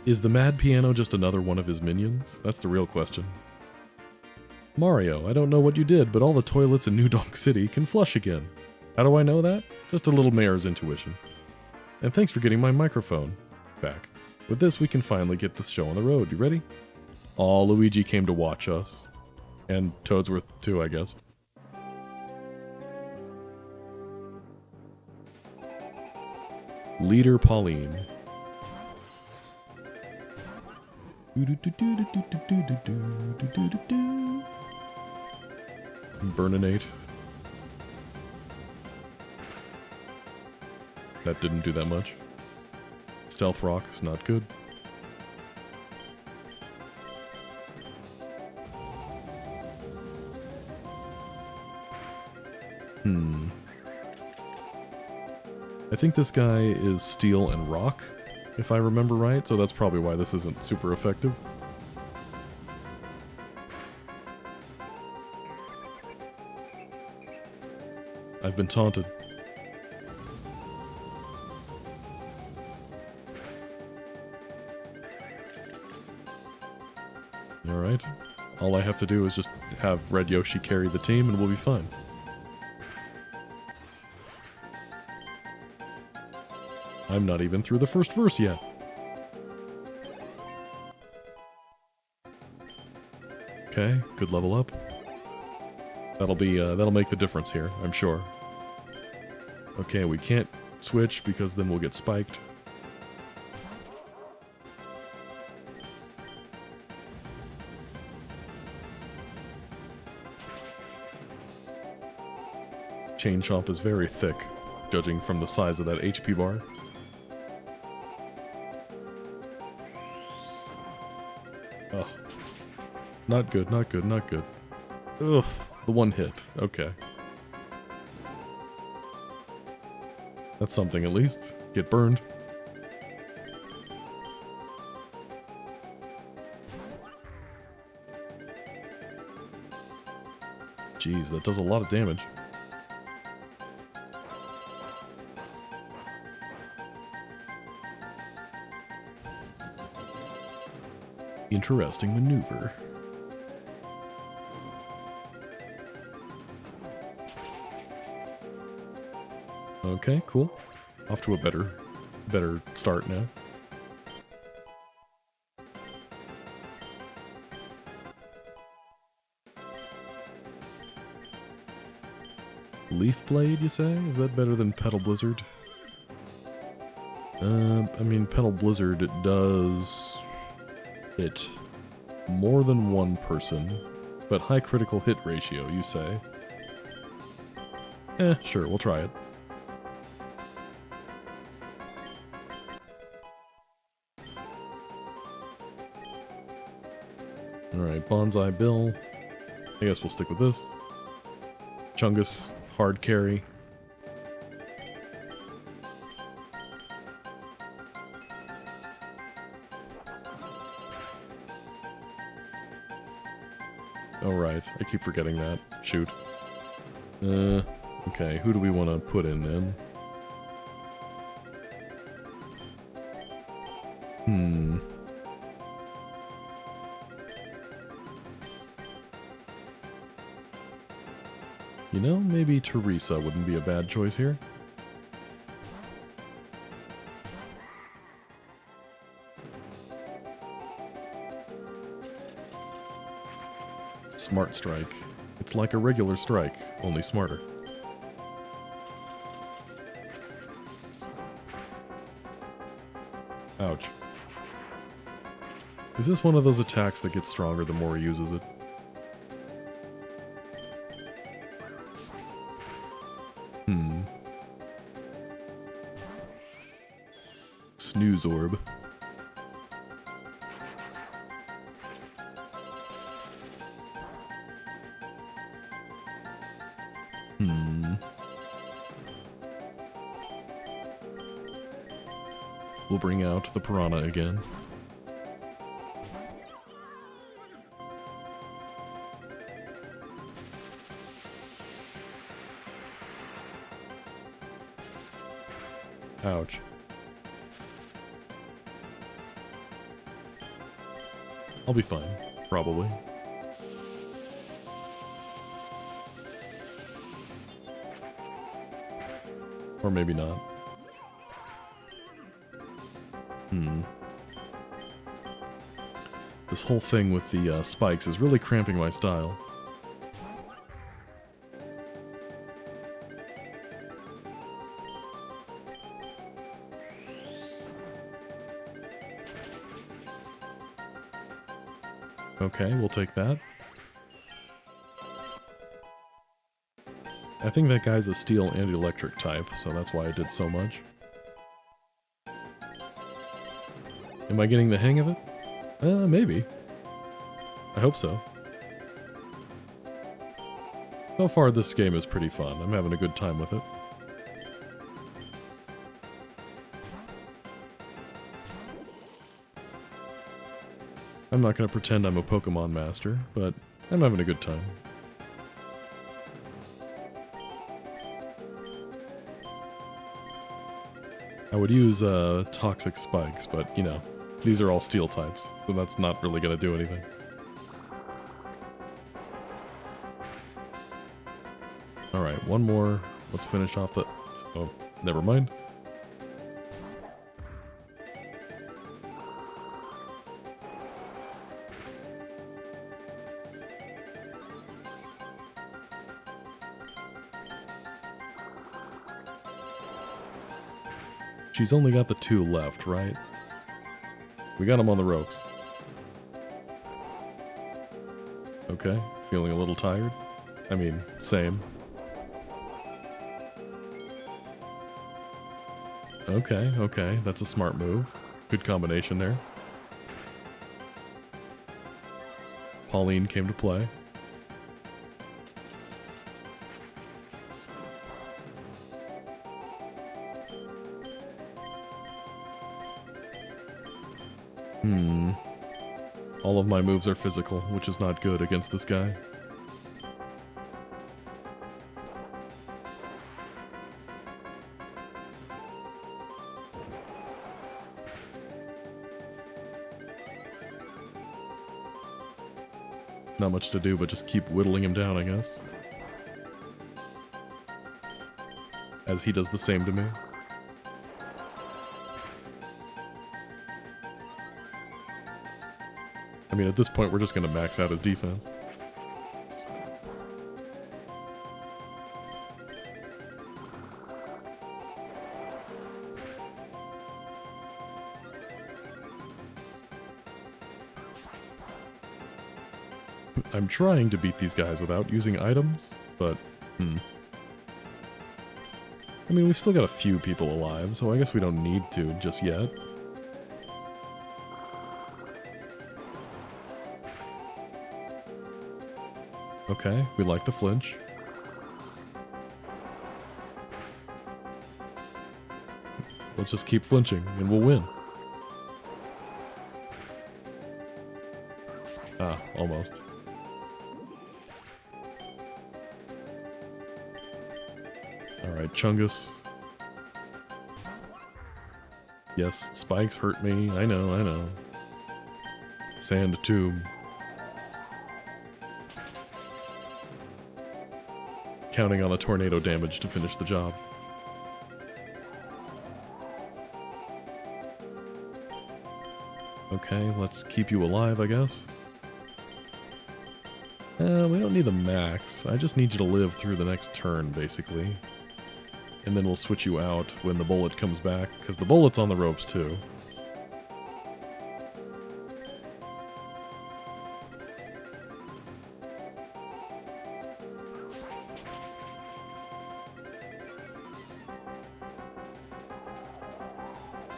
Is the Mad Piano just another one of his minions? That's the real question. Mario, I don't know what you did, but all the toilets in New Donk City can flush again. How do I know that? Just a little mayor's intuition. And thanks for getting my microphone back. With this, we can finally get this show on the road. You ready? Aw, Luigi came to watch us. And Toadsworth too, I guess. Leader Pauline. Burninate. That didn't do that much. Stealth Rock is not good. I think this guy is Steel and Rock, if I remember right, so that's probably why this isn't super effective. I've been taunted. Alright. All I have to do is just have Red Yoshi carry the team and we'll be fine. I'm not even through the first verse yet. Okay, good level up. That'll make the difference here, I'm sure. Okay, we can't switch because then we'll get spiked. Chain Chomp is very thick, judging from the size of that HP bar. Oh. Not good, not good, not good. Ugh, the one hit. Okay. That's something at least. Get burned. Jeez, that does a lot of damage. Interesting maneuver. Okay, cool. Off to a better start now. Leaf Blade, you say? Is that better than Petal Blizzard? I mean, Petal Blizzard does hit more than one person, but high critical hit ratio, you say? Sure, we'll try it. Alright, Bonsai Bill. I guess we'll stick with this. Chungus, hard carry. Oh right, I keep forgetting that. Shoot. Okay, who do we want to put in then? You know, maybe Teresa wouldn't be a bad choice here. Smart Strike. It's like a regular strike, only smarter. Ouch. Is this one of those attacks that gets stronger the more he uses it? Snooze Orb. We'll bring out the Piranha again. Ouch. I'll be fine, probably. Or maybe not. This whole thing with the spikes is really cramping my style. Okay, we'll take that. I think that guy's a steel and electric type, so that's why I did so much. Am I getting the hang of it? Maybe. I hope so. So far, this game is pretty fun. I'm having a good time with it. I'm not going to pretend I'm a Pokemon master, but I'm having a good time. I would use toxic spikes, but you know, these are all steel types, so that's not really going to do anything. Alright, one more. Let's finish off the... Oh, never mind. She's only got the 2 left, right? We got him on the ropes. Okay, feeling a little tired? I mean, same. Okay, okay, that's a smart move. Good combination there. Pauline came to play. All of my moves are physical, which is not good against this guy. Not much to do, but just keep whittling him down, I guess. As he does the same to me. I mean, at this point, we're just going to max out his defense. I'm trying to beat these guys without using items, but, I mean, we've still got a few people alive, so I guess we don't need to just yet. Okay, we like the flinch. Let's just keep flinching, and we'll win. Ah, almost. Alright, Chungus. Yes, spikes hurt me. I know, I know. Sand tomb. Counting on a tornado damage to finish the job. Okay, let's keep you alive, I guess. We don't need the max. I just need you to live through the next turn, basically. And then we'll switch you out when the bullet comes back, because the bullet's on the ropes, too.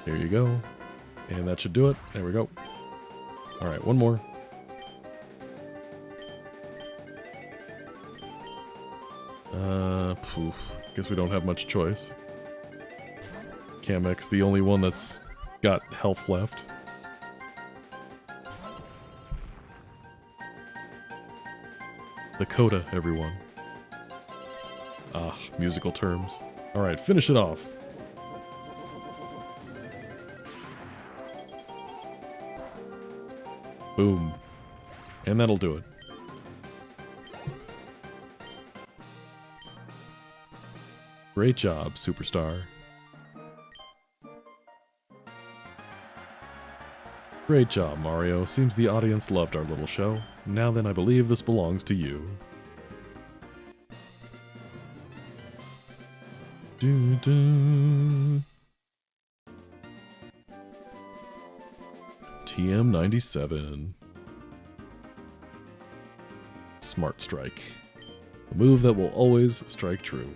There you go. And that should do it. There we go. Alright, one more. Poof. Guess we don't have much choice. Kamek's the only one that's got health left. The coda, everyone. Ah, musical terms. Alright, finish it off. Boom. And that'll do it. Great job, superstar. Great job, Mario. Seems the audience loved our little show. Now then, I believe this belongs to you. TM97. Smart Strike. A move that will always strike true.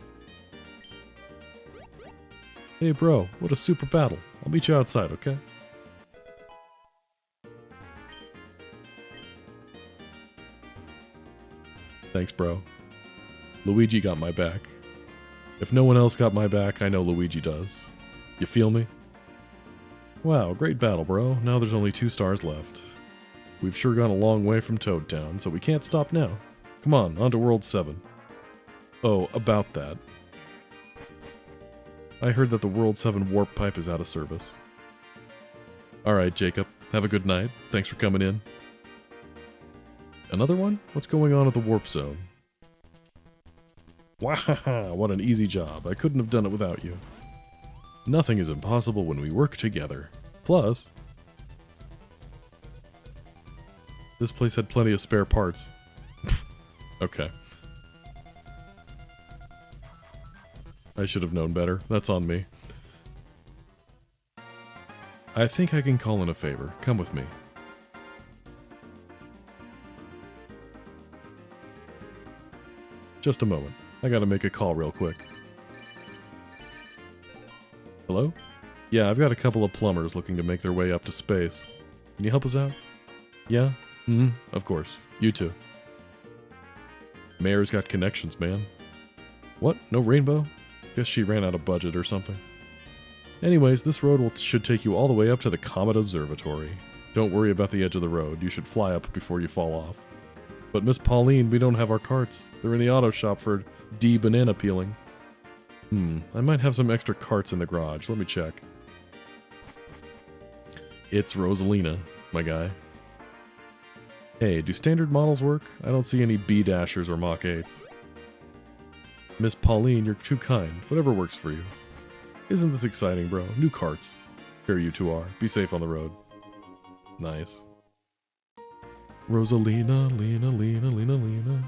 Hey bro, what a super battle. I'll meet you outside, okay? Thanks, bro. Luigi got my back. If no one else got my back, I know Luigi does. You feel me? Wow, great battle, bro. Now there's only 2 stars left. We've sure gone a long way from Toad Town, so we can't stop now. Come on to World 7. Oh, about that. I heard that the World 7 warp pipe is out of service. Alright, Jacob. Have a good night. Thanks for coming in. Another one? What's going on at the warp zone? Wow, what an easy job. I couldn't have done it without you. Nothing is impossible when we work together. Plus, this place had plenty of spare parts. Okay. I should have known better. That's on me. I think I can call in a favor. Come with me. Just a moment. I gotta make a call real quick. Hello? Yeah, I've got a couple of plumbers looking to make their way up to space. Can you help us out? Yeah? Of course. You too. Mayor's got connections, man. What? No rainbow? Guess she ran out of budget or something. Anyways, this road should take you all the way up to the Comet Observatory. Don't worry about the edge of the road. You should fly up before you fall off. But Miss Pauline, we don't have our carts. They're in the auto shop for banana peeling. I might have some extra carts in the garage. Let me check. It's Rosalina, my guy. Hey, do standard models work? I don't see any B-Dashers or Mach 8s. Miss Pauline, you're too kind. Whatever works for you. Isn't this exciting, bro? New carts. Here you two are. Be safe on the road. Nice. Rosalina, Lena.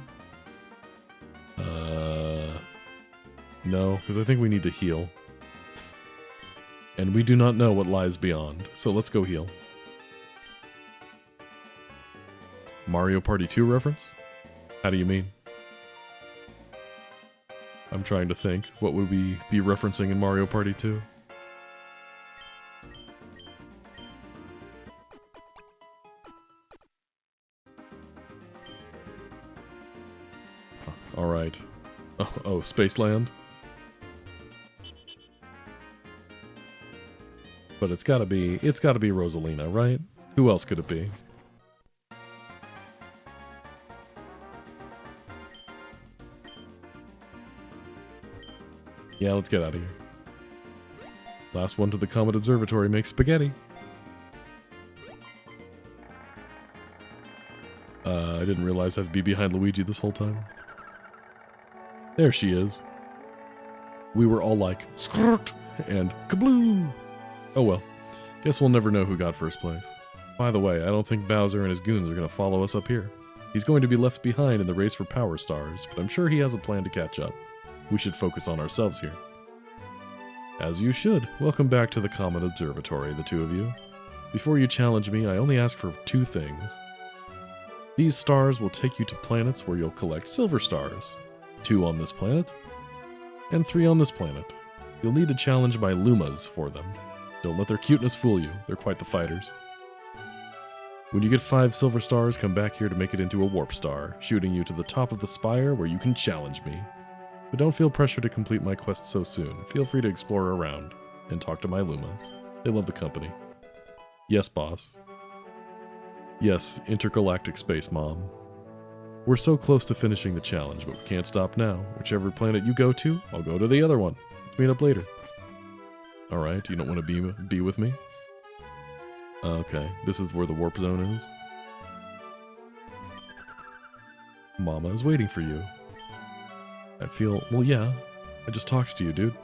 No, because I think we need to heal. And we do not know what lies beyond, so let's go heal. Mario Party 2 reference? How do you mean? I'm trying to think. What would we be referencing in Mario Party 2? Alright. Oh, Spaceland? But it's gotta be Rosalina, right? Who else could it be? Yeah, let's get out of here. Last one to the Comet Observatory makes spaghetti. I didn't realize I'd be behind Luigi this whole time. There she is. We were all like, skirt, and kabloo! Oh well, guess we'll never know who got first place. By the way, I don't think Bowser and his goons are gonna follow us up here. He's going to be left behind in the race for Power Stars, but I'm sure he has a plan to catch up. We should focus on ourselves here. As you should. Welcome back to the Comet Observatory, the two of you. Before you challenge me, I only ask for 2 things. These stars will take you to planets where you'll collect silver stars. 2 on this planet, and 3 on this planet. You'll need to challenge my Lumas for them. Don't let their cuteness fool you. They're quite the fighters. When you get 5 silver stars, come back here to make it into a warp star, shooting you to the top of the spire where you can challenge me. But don't feel pressure to complete my quest so soon. Feel free to explore around and talk to my Lumas. They love the company. Yes, boss. Yes, intergalactic space mom. We're so close to finishing the challenge, but we can't stop now. Whichever planet you go to, I'll go to the other one. Let's meet up later. Alright, you don't want to be with me? Okay, this is where the warp zone is. Mama is waiting for you. I feel... well, yeah. I just talked to you, dude.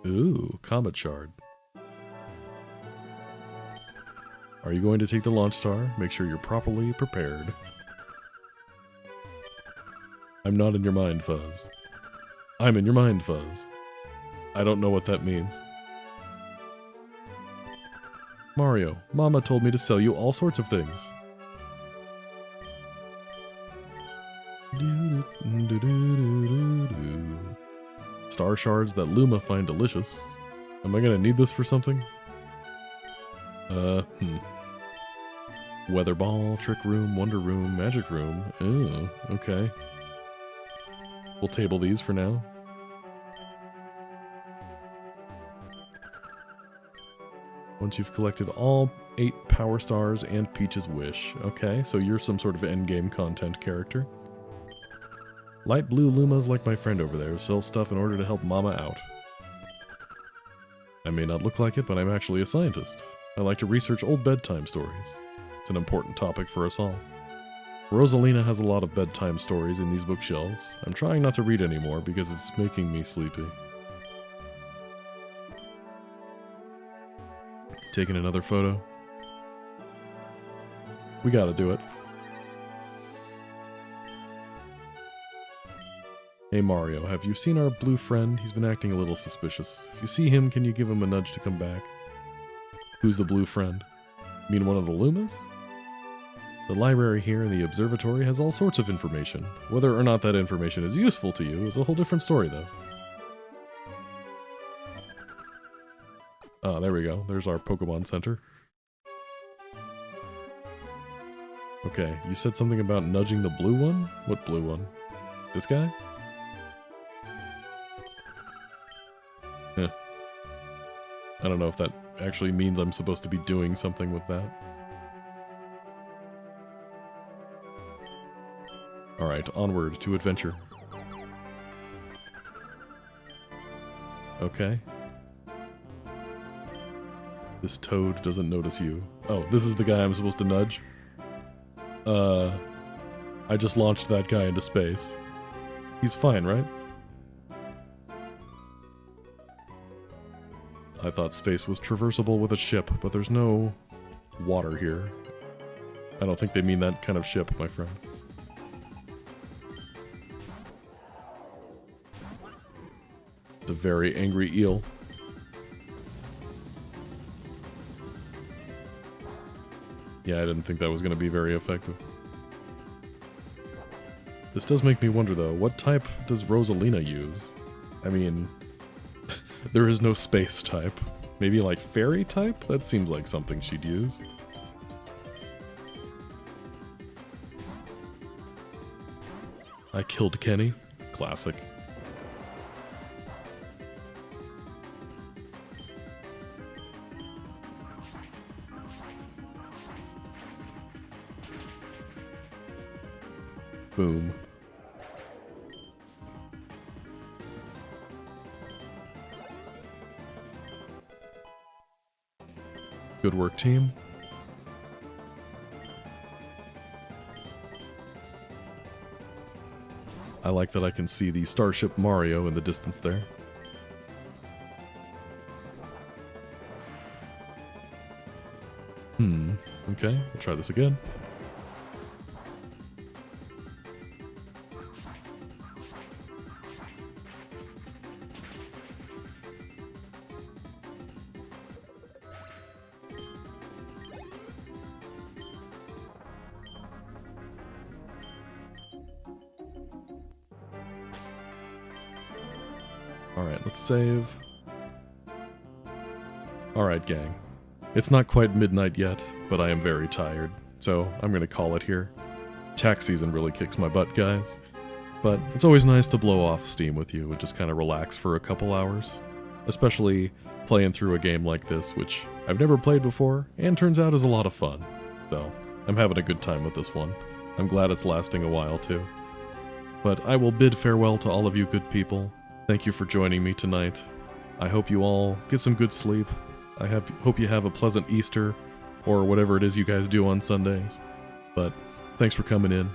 Ooh, Comet Shard. Are you going to take the launch star? Make sure you're properly prepared. I'm not in your mind, Fuzz. I'm in your mind, Fuzz. I don't know what that means. Mario, Mama told me to sell you all sorts of things. Star shards that Luma find delicious. Am I gonna need this for something? Weather ball, trick room, wonder room, magic room. Ooh, okay. We'll table these for now. Once you've collected all 8 power stars and Peach's wish. Okay, so you're some sort of endgame content character. Light blue Lumas like my friend over there sell stuff in order to help Mama out. I may not look like it, but I'm actually a scientist. I like to research old bedtime stories. It's an important topic for us all. Rosalina has a lot of bedtime stories in these bookshelves. I'm trying not to read anymore because it's making me sleepy. Taking another photo. We gotta do it. Hey Mario, have you seen our blue friend? He's been acting a little suspicious. If you see him, can you give him a nudge to come back? Who's the blue friend? You mean one of the Lumas? The library here in the observatory has all sorts of information. Whether or not that information is useful to you is a whole different story, though. Ah, there we go. There's our Pokemon Center. Okay, you said something about nudging the blue one? What blue one? This guy? Heh. I don't know if that actually means I'm supposed to be doing something with that. Alright, onward to adventure. Okay. This toad doesn't notice you. Oh, this is the guy I'm supposed to nudge? I just launched that guy into space. He's fine, right? I thought space was traversable with a ship, but there's no water here. I don't think they mean that kind of ship, my friend. It's a very angry eel. Yeah, I didn't think that was going to be very effective. This does make me wonder, though, what type does Rosalina use? I mean, there is no space type. Maybe like fairy type? That seems like something she'd use. I killed Kenny. Classic. Boom. Good work, team. I like that I can see the Starship Mario in the distance there. Okay, we'll try this again. Alright, let's save. Alright, gang. It's not quite midnight yet, but I am very tired, so I'm going to call it here. Tax season really kicks my butt, guys. But it's always nice to blow off steam with you and just kind of relax for a couple hours. Especially playing through a game like this, which I've never played before, and turns out is a lot of fun. So, I'm having a good time with this one. I'm glad it's lasting a while, too. But I will bid farewell to all of you good people. Thank you for joining me tonight. I hope you all get some good sleep. I hope you have a pleasant Easter, or whatever it is you guys do on Sundays. But thanks for coming in.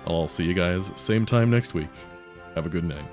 I'll see you guys same time next week. Have a good night.